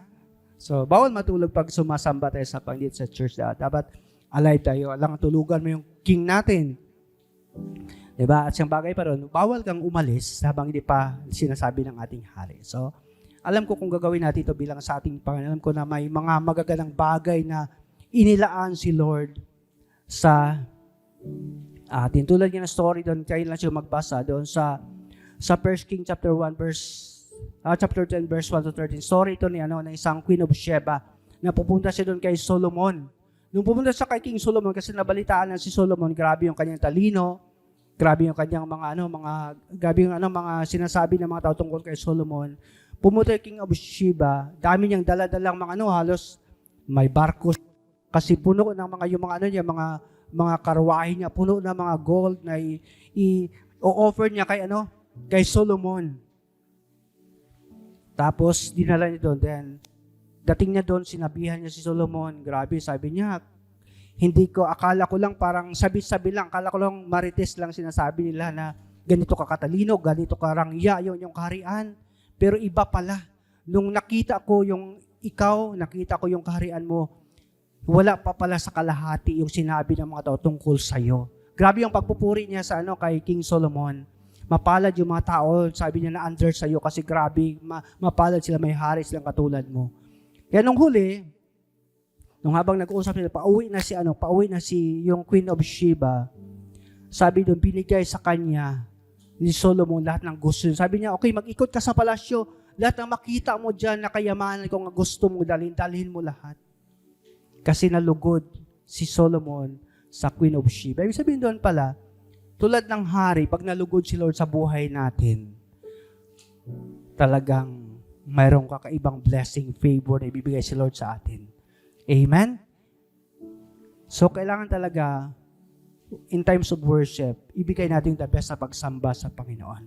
So, bawal matulog pag sumasamba tayo sa Panginoon sa church. Dapat alive tayo. Alang tulugan mo yung King natin. Diba? At siyang bagay pa ron, bawal kang umalis habang hindi pa sinasabi ng ating hari. So, alam ko kung gagawin natin ito bilang sa ating Panginoon. Alam ko na may mga magagandang bagay na inilaan si Lord sa atin. Tulad ng story doon, kayo lang siya magbasa doon sa 1 King chapter 1 chapter 10 verse 1 to 13. Story ito ni ng isang Queen of Sheba na pupunta siya doon kay Solomon. Nung pumunta siya kay King Solomon kasi nabalitaan na si Solomon, grabe yung kanyang talino, grabe yung kanyang mga sinasabi ng mga tao tungkol kay Solomon. Pumunta yung King of Sheba, dami niyang dala-dalang halos may barko kasi puno ng mga karwahe niya, puno ng mga gold na i-offer niya kay Solomon. Tapos dinala niya doon. Then dating niya doon, sinabihan niya si Solomon. Grabe, sabi niya, akala ko lang parang sabi-sabi lang, akala ko lang marites lang sinasabi nila na ganito ka katalino, ganito ka rangya, yung kaharian. Pero iba pala. Nung nakita ko yung kaharian mo, wala pa pala sa kalahati yung sinabi ng mga tao tungkol sa'yo. Grabe yung pagpupuri niya sa kay King Solomon. Mapalad yung mga tao, sabi niya na under sa'yo kasi grabe, mapalad sila, may hari silang katulad mo. Kaya nung huli, nung habang nag-uusap sila, pauwi na si yung Queen of Sheba, sabi doon, binigay sa kanya ni Solomon lahat ng gusto. Sabi niya, okay, mag-ikot ka sa palasyo, lahat ng makita mo dyan na kayamanan kung gusto mo dalhin mo lahat. Kasi nalugod si Solomon sa Queen of Sheba. Ibig sabihin doon pala, tulad ng hari, pag nalugod si Lord sa buhay natin, talagang mayroong kakaibang blessing, favor na ibibigay si Lord sa atin. Amen? So, kailangan talaga, in times of worship, ibigay natin the best na pagsamba sa Panginoon.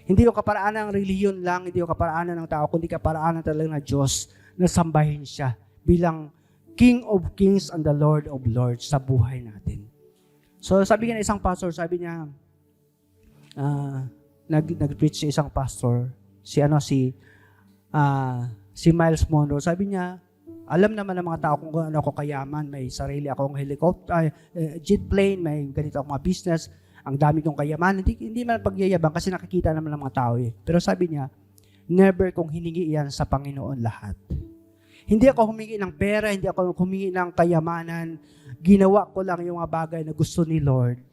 Hindi yung kaparaanan ng reliyon lang, hindi yung kaparaanan ng tao, kundi kaparaanan talaga ng Diyos na sambahin siya bilang King of Kings and the Lord of Lords sa buhay natin. So, sabi nga ng isang pastor, sabi niya, nag-preach si isang pastor, si Miles Monroe, sabi niya, Alam naman ng mga tao kung ano ako kayaman. May sarili akong helicopter, jet plane, may ganito akong mga business. Ang dami kong kayaman. Hindi man pagyayabang kasi nakikita naman ng mga tao eh. Pero sabi niya, never kong hiningi yan sa Panginoon lahat. Hindi ako humingi ng pera, hindi ako humingi ng kayamanan. Ginawa ko lang yung mga bagay na gusto ni Lord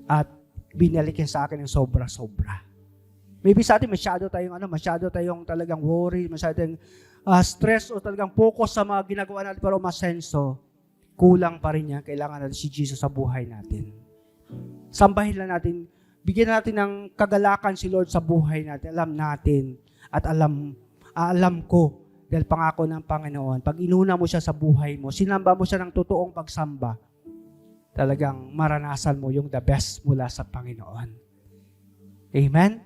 at binalikin sa akin ng sobra-sobra. Maybe sa atin masyado tayong talagang worry, masyado tayong stress o talagang focus sa mga ginagawa natin para umasenso. Kulang pa rin yan. Kailangan natin si Jesus sa buhay natin. Sambahin lang natin, bigyan natin ng kagalakan si Lord sa buhay natin. Alam natin at alam ko dahil pangako ng Panginoon. Pag inuna mo siya sa buhay mo, sinamba mo siya ng totoong pagsamba, talagang maranasan mo yung the best mula sa Panginoon. Amen?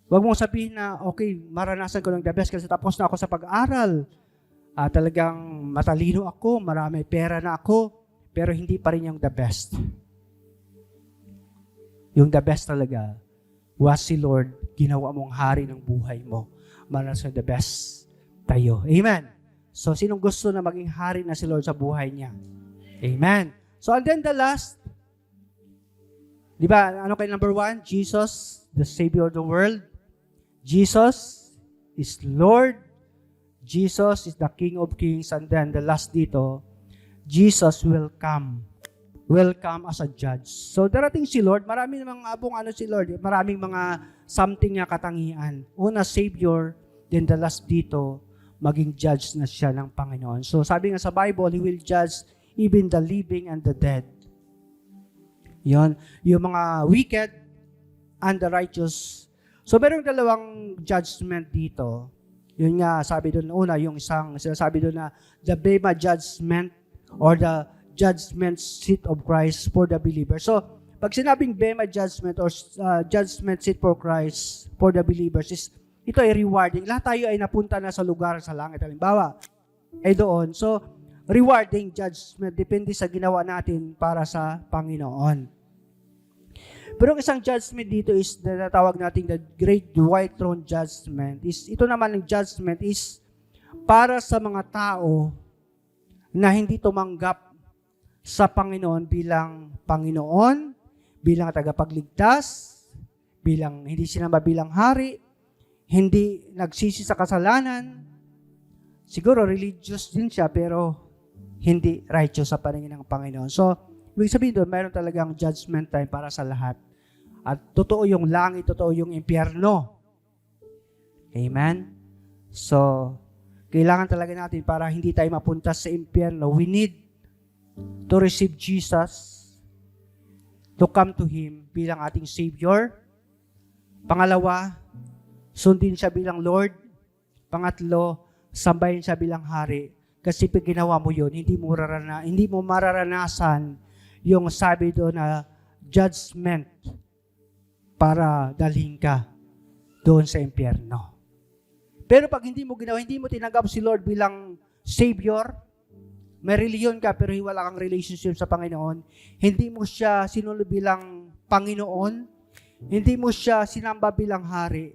Huwag mong sabihin na, okay, maranasan ko ng the best kasi tapos na ako sa pag-aaral. Talagang matalino ako, marami pera na ako, pero hindi pa rin yung the best. Yung the best talaga was si Lord, ginawa mong hari ng buhay mo. Maranasan the best tayo. Amen? So, sinong gusto na maging hari na si Lord sa buhay niya? Amen? So, and then the last, di ba, ano kay number 1? Jesus, the Savior of the world. Jesus is Lord. Jesus is the King of Kings. And then the last dito, Jesus will come. Will come as a judge. So darating si Lord, marami namang si Lord, maraming mga something na katangian. Una, Savior, then the last dito, maging judge na siya ng Panginoon. So sabi nga sa Bible, He will judge even the living and the dead. Yon, yung mga wicked and the righteous. So, merong dalawang judgment dito. Yun nga, sabi doon una, yung isang, sinasabi doon na the Bema judgment or the judgment seat of Christ for the believer. So, pag sinabing Bema judgment or judgment seat for Christ for the believers, ito ay rewarding. Lahat tayo ay napunta na sa lugar sa langit. Halimbawa, ay doon. So, rewarding judgment depende sa ginawa natin para sa Panginoon. Pero ang isang judgment dito is natawag natin the Great White Throne Judgment. Ito naman ang judgment is para sa mga tao na hindi tumanggap sa Panginoon, bilang tagapagligtas, hindi sinamba bilang hari, hindi nagsisi sa kasalanan. Siguro religious din siya pero hindi righteous sa paningin ng Panginoon. So, ibig sabihin doon, mayroon talagang judgment time para sa lahat. At totoo yung langit, totoo yung impyerno. Amen? So, kailangan talaga natin para hindi tayo mapunta sa impyerno. We need to receive Jesus, to come to Him bilang ating Savior. Pangalawa, sundin siya bilang Lord. Pangatlo, sambahin siya bilang Hari. Kasi pag ginawa mo yun, hindi mo mararanasan yung sabi doon na judgment para dalhin ka doon sa impyerno. Pero pag hindi mo ginawa, hindi mo tinanggap si Lord bilang Savior, may reliyon ka pero wala kang relationship sa Panginoon, hindi mo siya sinunod bilang Panginoon, hindi mo siya sinamba bilang Hari,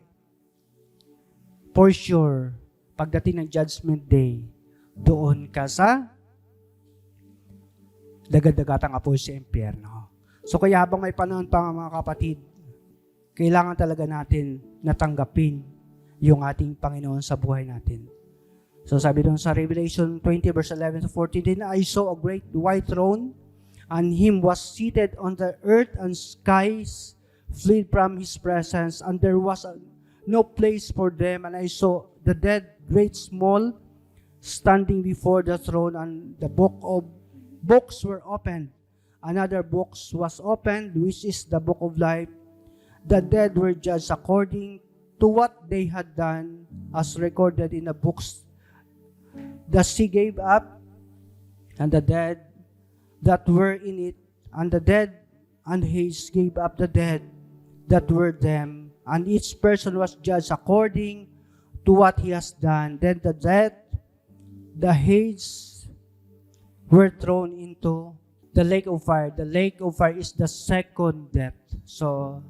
for sure, pagdating ng Judgment Day, doon ka sa dagat-dagatang apoy sa impyerno. So kaya habang may panahon pa mga kapatid, kailangan talaga natin natanggapin yung ating Panginoon sa buhay natin. So sabi doon sa Revelation 20 verse 11 to 14, Then I saw a great white throne, and Him was seated on the earth, and skies fled from His presence, and there was no place for them. And I saw the dead, great, small, standing before the throne, and the books were opened. Another book was opened, which is the book of life. The dead were judged according to what they had done, as recorded in the books. The sea gave up, and the dead that were in it, and the dead and Hades gave up the dead that were them, and each person was judged according to what he has done. Then the dead, the Hades, were thrown into the lake of fire. The lake of fire is the second death. So,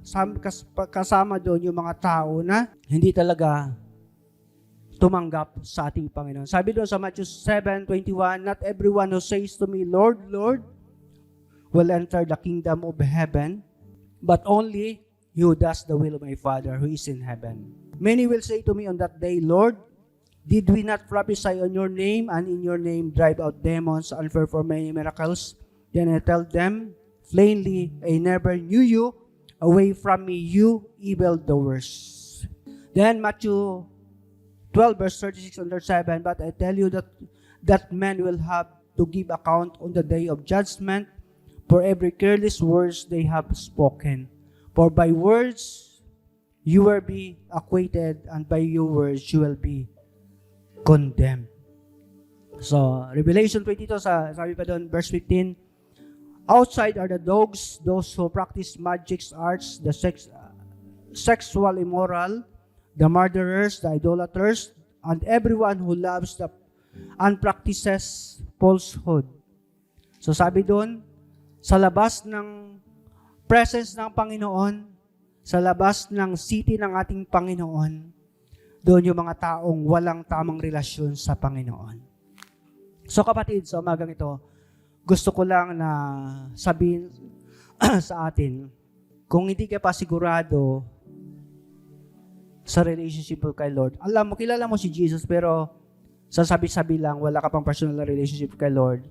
kasama doon yung mga tao na hindi talaga tumanggap sa ating Panginoon. Sabi doon sa Matthew 7:21, "Not everyone who says to me, Lord, Lord, will enter the kingdom of heaven, but only he who does the will of my Father who is in heaven. Many will say to me on that day, Lord, did we not prophesy on your name, and in your name drive out demons and perform many miracles? Then I tell them plainly, I never knew you. Away from me, you evildoers." Then Matthew 12, verse 36 and 37, "But I tell you that men will have to give account on the day of judgment for every careless words they have spoken. For by words you will be acquitted, and by your words you will be condemned." So, Revelation 22, sabi pa doon, verse 15, "Outside are the dogs, those who practice magic arts, the sexual immoral, the murderers, the idolaters, and everyone who loves and practices falsehood." So sabi doon, sa labas ng presence ng Panginoon, sa labas ng city ng ating Panginoon, doon yung mga taong walang tamang relasyon sa Panginoon. So kapatid, sa umagang ito, gusto ko lang na sabihin sa atin, kung hindi ka pa sigurado sa relationship mo kay Lord, alam mo, kilala mo si Jesus, pero sasabi-sabi lang, wala ka pang personal na relationship kay Lord.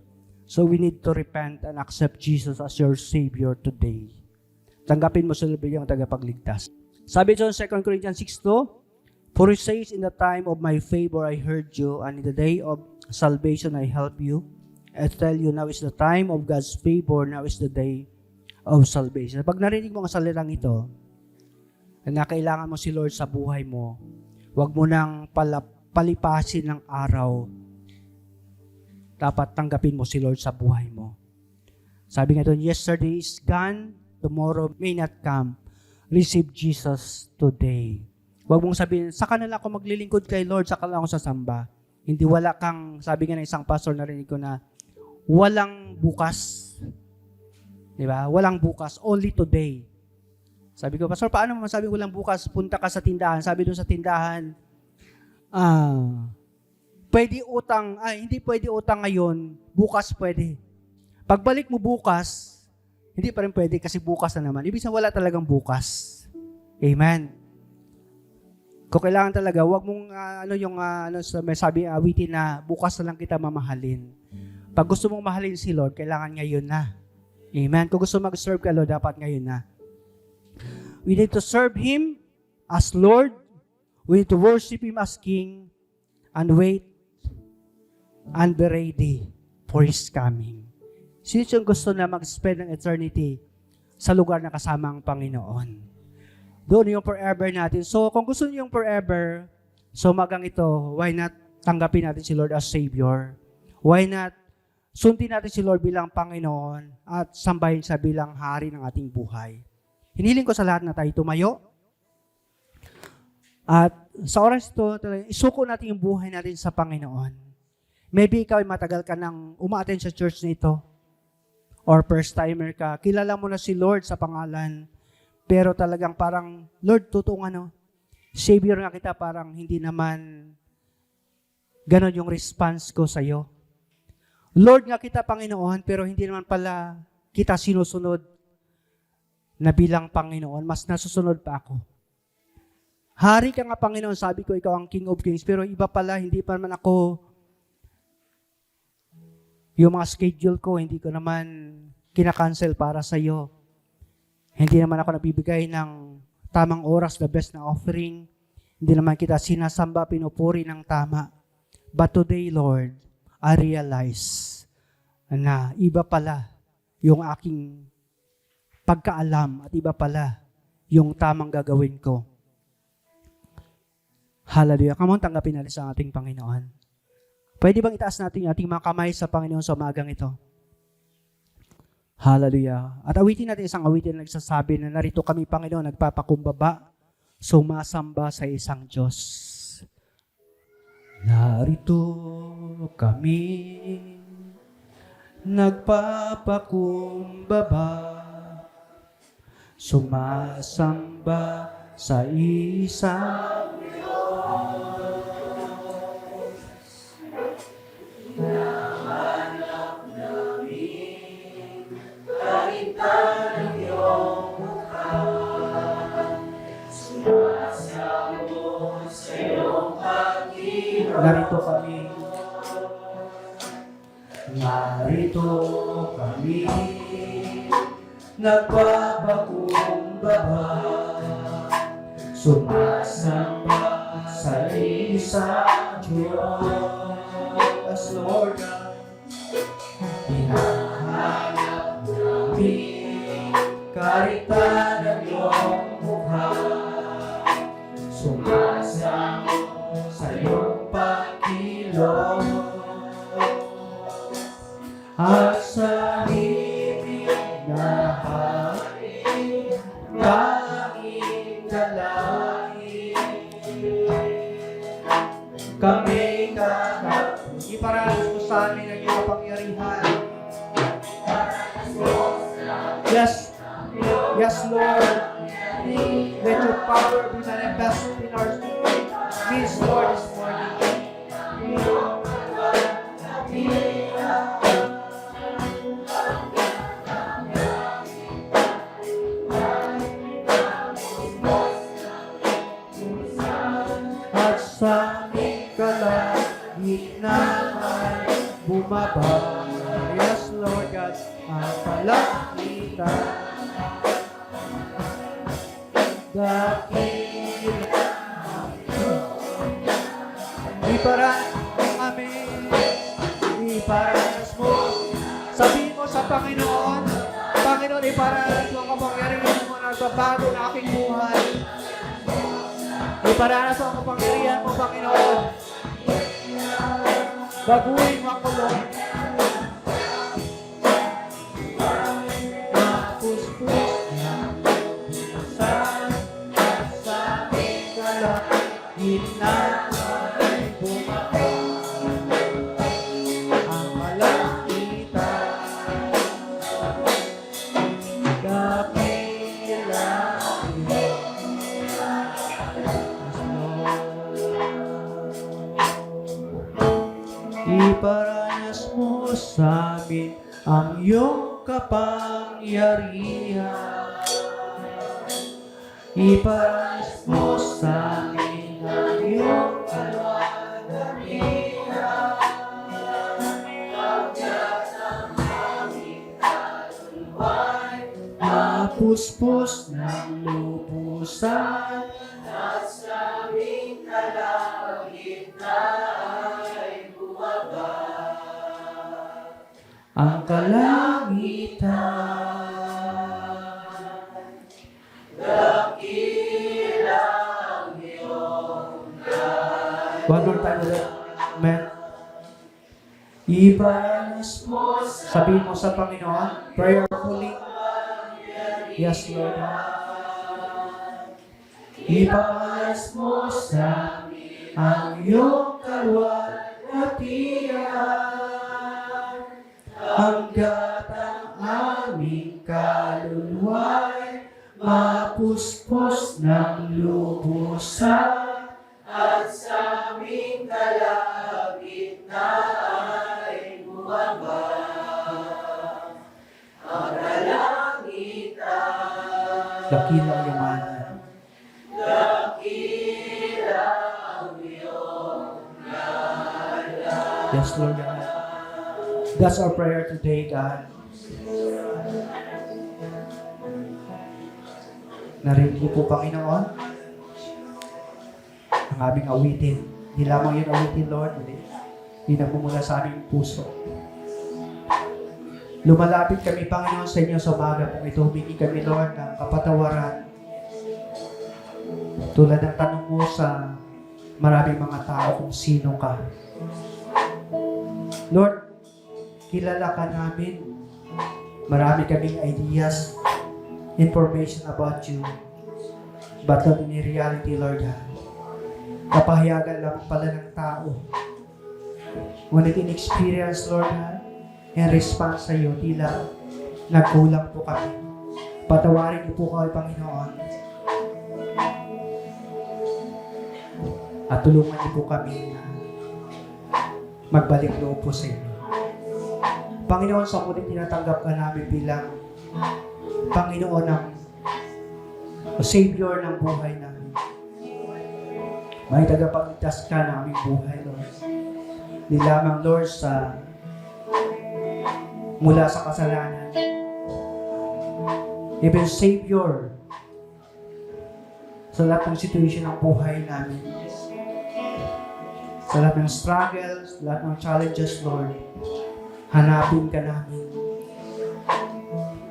So we need to repent and accept Jesus as your Savior today. Tanggapin mo siya bilang tagapagligtas. Sabi doon, 2 Corinthians 6:2, "For he says, in the time of my favor I heard you, and in the day of salvation I help you. I tell you, now is the time of God's favor, now is the day of salvation." Pag narinig mo ang salitang ito, na kailangan mo si Lord sa buhay mo, huwag mo nang palipasin ng araw. Dapat tanggapin mo si Lord sa buhay mo. Sabi nga doon, yesterday is gone, tomorrow may not come. Receive Jesus today. Huwag mong sabihin, saka na lang ako maglilingkod kay Lord, saka lang ako sasamba. Hindi, wala kang, sabi nga ng isang pastor, narinig ko na, walang bukas. Di ba? Walang bukas, only today. Sabi ko, Pastor, paano mo masabi walang bukas? Punta ka sa tindahan. Sabi doon sa tindahan, pwede utang, hindi pwede utang ngayon, bukas pwede. Pagbalik mo bukas, hindi pa rin pwede kasi bukas na naman. Ibig sabihin, wala talagang bukas. Amen. Kung kailangan talaga, wag mong, may sabi, awitin na, bukas na lang kita mamahalin. Pag gusto mong mahalin si Lord, kailangan ngayon na. Amen. Kung gusto mag-serve ka, Lord, dapat ngayon na. We need to serve Him as Lord. We need to worship Him as King and wait and be ready for His coming. Sino yung gusto na mag-spend ng eternity sa lugar na kasama ang Panginoon? Doon yung forever natin. So, kung gusto niyo yung forever, so magang ito, why not tanggapin natin si Lord as Savior? Why not sundin natin si Lord bilang Panginoon at sambahin siya bilang Hari ng ating buhay? Hiniling ko sa lahat na tayo tumayo. At sa oras ito, isuko natin yung buhay natin sa Panginoon. Maybe ikaw ay matagal ka nang uma-attend sa church na ito. Or first timer ka. Kilala mo na si Lord sa pangalan. Pero talagang parang, Lord, totoo Savior nga kita, parang hindi naman ganon yung response ko sa iyo. Lord nga kita, Panginoon, pero hindi naman pala kita sinusunod na bilang Panginoon, mas nasusunod pa ako. Hari ka nga, Panginoon, sabi ko, ikaw ang King of Kings, pero iba pala, hindi pa naman ako, yung mga schedule ko, hindi ko naman kinakancel para sa iyo. Hindi naman ako nabibigay ng tamang oras, the best na offering. Hindi naman kita sinasamba, pinupuri ng tama. But today, Lord, I realize na iba pala yung aking pagkaalam at iba pala yung tamang gagawin ko. Hallelujah. Come on, tanggapin natin sa ating Panginoon. Pwede bang itaas natin yung ating mga kamay sa Panginoon sa umagang ito? Hallelujah. At awitin natin isang awitin na nagsasabi na narito kami, Panginoon, nagpapakumbaba, sumasamba sa isang Diyos. Narito kami, nagpapakumbaba, sumasamba sa isang Diyos. narito kami. Narito kami, nagpapakumbaba, sumasamba sa isang Diyos, Lord God. Hinahanap namin karitan ng iyong mukha, sumasama sa iyong pagkilos, at sa ibig na hangin, tanging dalangin. Kami kakap, iparanas mo sa amin ang iyong kapangyarihan. Yes, yes, Lord. Let your power be manifested in our midst, Lord, this morning. At sa aming kalagitnaan bumaba, yes, Lord God, ang kalangitan, dakila. Iparanas mo. Sabihin mo sa Panginoon, Panginoon, iparanas mo ang kapangyarihan mo na nagbabago na aking buhay. Iparanas mo ang kapangyarihan mo, Panginoon. Baguhin mo ako, Lord. Mapuspos na sa aming kalagitnaan bumaba ang kalangitan, dakila. Iparanas mo sa amin ang iyong kapangyarihan. Iparanas mo sa amin ang iyong kapangyarihan. Hanggang ang aming kaluluwa'y mapuspos ng lubusan, at sa aming kalagitnaan bumaba ang kalangitan. Dakilang iyong God. One more time ulit. Amen. Iparanas mo, sabihin mo sa Panginoon, prayerfully. Yes, Lord. Iparanas mo sa amin ang iyong kalwalhatian, hanggat ang aming kaluluwa'y mapuspos ng lubusan, at sa aming kalagitnaan bumaba ang kalangitan. Dakila ang liwanag. Dakila ang iyong ngala. Yes, Lord God. That's our prayer today, God. Narinig po, Panginoon, ang aming awitin. Hindi lamang yun awitin, Lord. Hindi nagmumula sa aming puso. Lumalapit kami, Panginoon, sa inyo sa umaga kung ito. Humingi kami, Lord, ng kapatawaran. Tulad ng tanong mo sa maraming mga tao kung sino ka. Lord, kilala ka namin. Marami kaming ideas, information about you. But Lord, in reality, Lord, kapahayagan lang pala ng tao. Ngunit in-experience, Lord, in response sa iyo, tila nagkulang po kami. Patawarin niyo po kami, Panginoon. At tulungan niyo po kami na magbalik loob po sa inyo. Panginoon, sa muling tinatanggap ka namin bilang Panginoon ng Savior ng buhay namin. May tagapagligtas ka ng aming buhay, Lord. Di lamang, Lord, mula sa kasalanan. Even Savior, sa lahat ng situation ng buhay namin. Sa lahat ng struggles, lahat ng challenges, Lord, hanapin ka namin.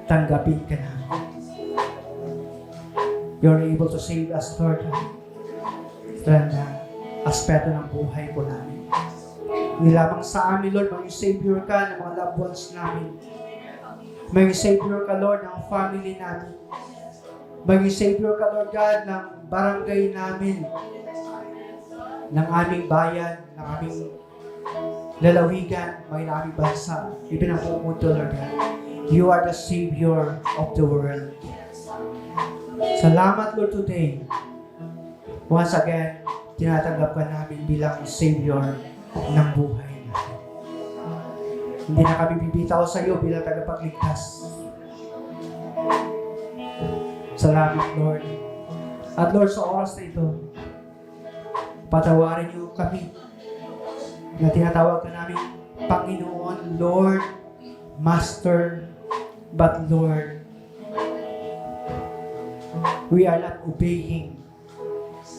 Tanggapin ka namin. You're able to save us, Lord. Sa aspeto ng buhay po namin. Hindi lamang sa amin, Lord, maging Savior ka ng mga loved ones namin. Maging Savior ka, Lord, ng family namin. Maging Savior ka, Lord God, ng barangay namin, ng aming bayan, ng aming lalawigan, maging aming bansa, even ang buong mundo, Lord God. You are the Savior of the world. Salamat, Lord, today. Once again, tinatanggap ka namin bilang Savior ng buhay natin. Hindi na kami bibitaw sa iyo bilang tagapagligtas. Salamat, Lord. At Lord, sa oras na ito, patawarin niyo kami na tinatawag ka namin Panginoon, Lord, Master, but Lord, we are not obeying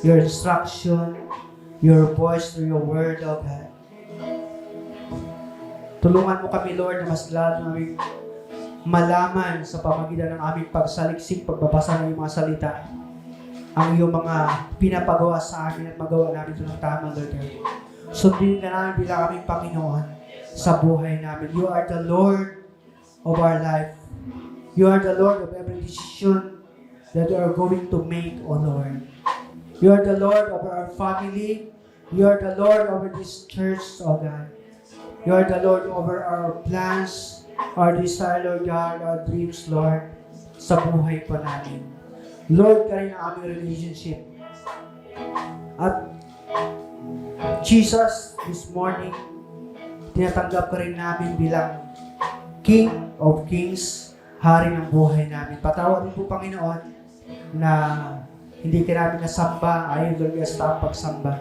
your instruction, your voice through your word, O God. Tulungan mo kami, Lord, na mas lalo namin malaman sa pamagitan ng aming pagsaliksik, pagbabasa ng iyong mga salita, ang iyong mga pinapagawa sa amin at magawa namin ito ng tama, Lord. Sundin ka namin bilang aming Panginoon sa buhay namin. You are the Lord of our life. You are the Lord of every decision that we are going to make, O Lord. You are the Lord over our family. You are the Lord over this church, O God. You are the Lord over our plans, our desire, Lord God, our dreams, Lord, sa buhay po namin. Lord, ka rin ang aming relationship. At Jesus, this morning, tinatanggap ka rin namin bilang King of Kings, Hari ng buhay namin. Patawarin po, Panginoon, na hindi ka namin nasamba ayon, Lord, sa pagsamba.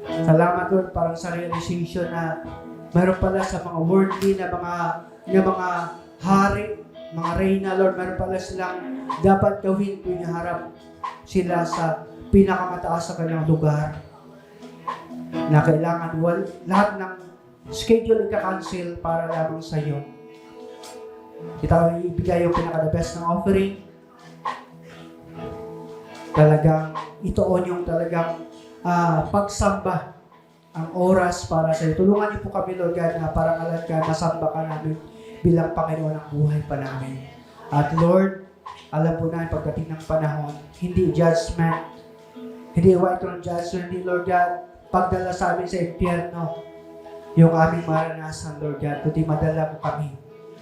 Salamat, Lord, parang sa realization na mayroon pala sa mga worldly na mga hari, mga reyna, Lord, mayroon pala silang dapat gawin kung inaharap sila sa pinakamataas sa kanilang lugar. Na kailangan lahat ng schedule ika-cancel para lamang sa iyo. Ito ibigay yung pinaka-the best ng offering. Talagang itoon yung talagang pagsamba ang oras para sa iyo. Tulungan niyo po kami, Lord God, na parang alam ka, masamba ka namin bilang Panginoon ng buhay pa namin. At Lord, alam po namin pagdating ng panahon, hindi judgment, hindi white throne judgment, hindi, Lord God, pagdala sa amin sa impyerno, yung aming maranasan, Lord God, kundi madala mo kami,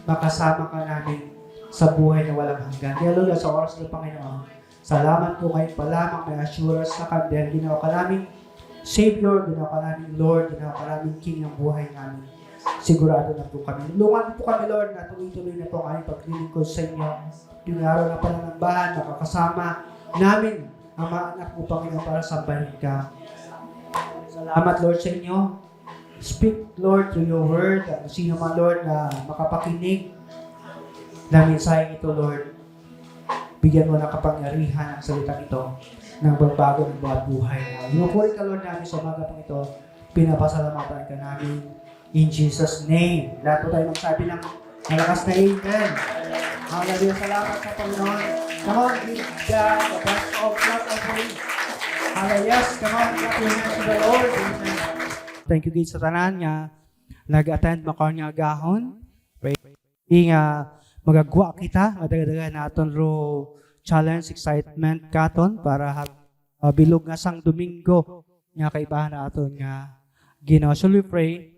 makasama ka namin sa buhay na walang hanggan. Kaya, Lord, sa oras ng Panginoon, salamat po kayo pa lamang, may assurance sa kanya, ginawa ka namin Savior, ginawa ka namin Lord, ginawa ka namin King ng buhay namin. Sigurado na po kami. Tulungan po kami, Lord, na tuloy-tuloy na po ang aming paglilingkod sa inyo. Yung araw na pananambahan, nakakasama namin ang mga anak mo, Panginoon, para sambahin ka. Salamat, Lord, sa inyo. Speak, Lord, through your word. At sino man, Lord, na makapakinig na mensahe ito, Lord, bigyan mo ng kapangyarihan ang salitang ito ng pagbago ng bawat buhay na. Pinupuri ka, Lord, namin sa umaga pang ito. Pinapasalamatan ka namin. In Jesus' name. Lahat po tayo magsabi ng malakas na amen. Hallelujah. Salamat sa Panginoon. Come on, give God the best of God offering. Hallelujah. Come on, clap your hands to the Lord. Amen. Thank you, sa tanan nga nag-attend makaw nga agahon. Magagwa kita, madagadagan naton ro challenge, excitement katon para bilog nga sang Domingo nga kaibahan naton nga Ginoo. Shall we pray?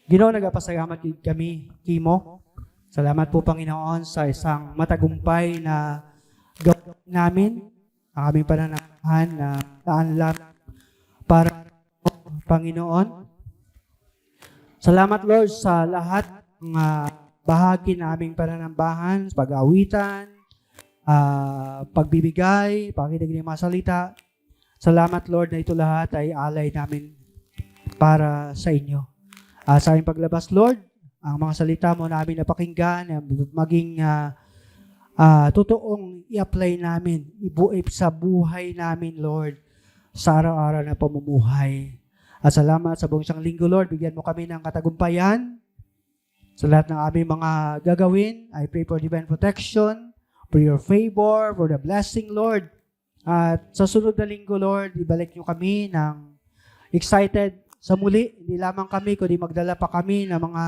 Ginoo, nagapasalamat kami kimo. Salamat po, Panginoon, sa isang matagumpay na gawin namin ang aming pananampahan na taanlam para Panginoon. Salamat, Lord, sa lahat ng bahagi na aming pananambahan, pag-awitan, pagbibigay, pakikinig ng mga salita. Salamat, Lord, na ito lahat ay alay namin para sa inyo. Sa aming paglabas, Lord, ang mga salita mo namin napakinggan, maging totoong i-apply namin, ibuip sa buhay namin, Lord, sa araw-araw na pamumuhay. At salamat sa buong isang linggo, Lord, bigyan mo kami ng katagumpayan sa lahat ng aming mga gagawin. I pray for divine protection, for your favor, for the blessing, Lord. At sa sunod na linggo, Lord, ibalik nyo kami ng excited sa muli. Hindi lamang kami, kundi magdala pa kami ng mga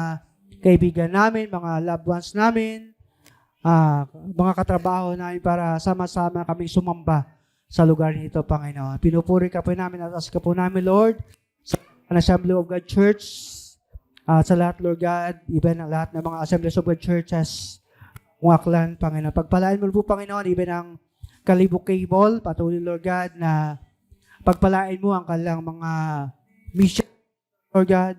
kaibigan namin, mga loved ones namin, mga katrabaho namin para sama-sama kami sumamba sa lugar nito, Panginoon. Pinupuri ka po namin at ask ka po namin, Lord, sa Assembly of God Church, sa lahat, Lord God, even ang lahat ng mga Assemblies of God Churches, Aklan, Panginoon. Pagpalain mo po, Panginoon, even ang Kalibok Cable, patuloy, Lord God, na pagpalain mo ang kanilang mga mission, Lord God.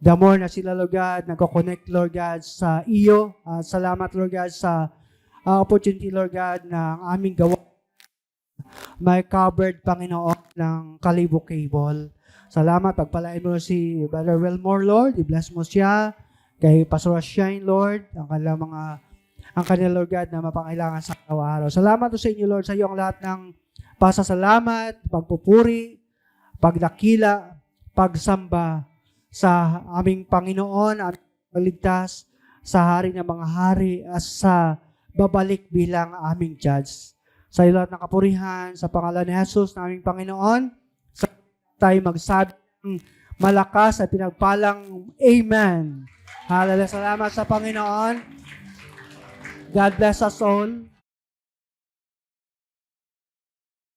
The more na sila, Lord God, nagko-connect, Lord God, sa iyo. Salamat, Lord God, sa opportunity, Lord God, na ang aming gawa may covered, Panginoon, ng Kalibok Cable. Salamat, pagpalain mo si Brother Wilmore, Lord. I-bless mo siya. Kay Pastor Shine, Lord, ang kanila, Lord God, na mapangailangan sa araw-araw. Salamat sa inyo, Lord, sa iyo ang lahat ng pasasalamat, pagpupuri, pagdakila, pagsamba sa aming Panginoon, aming paligtas, sa hari ng mga hari, at sa babalik bilang aming judge. Sa iyo lahat ng kapurihan, sa pangalan ni Jesus, na aming Panginoon, sa tayo magsabi ng malakas at pinagpalang Amen. Hallelujah. Salamat sa Panginoon. God bless us all.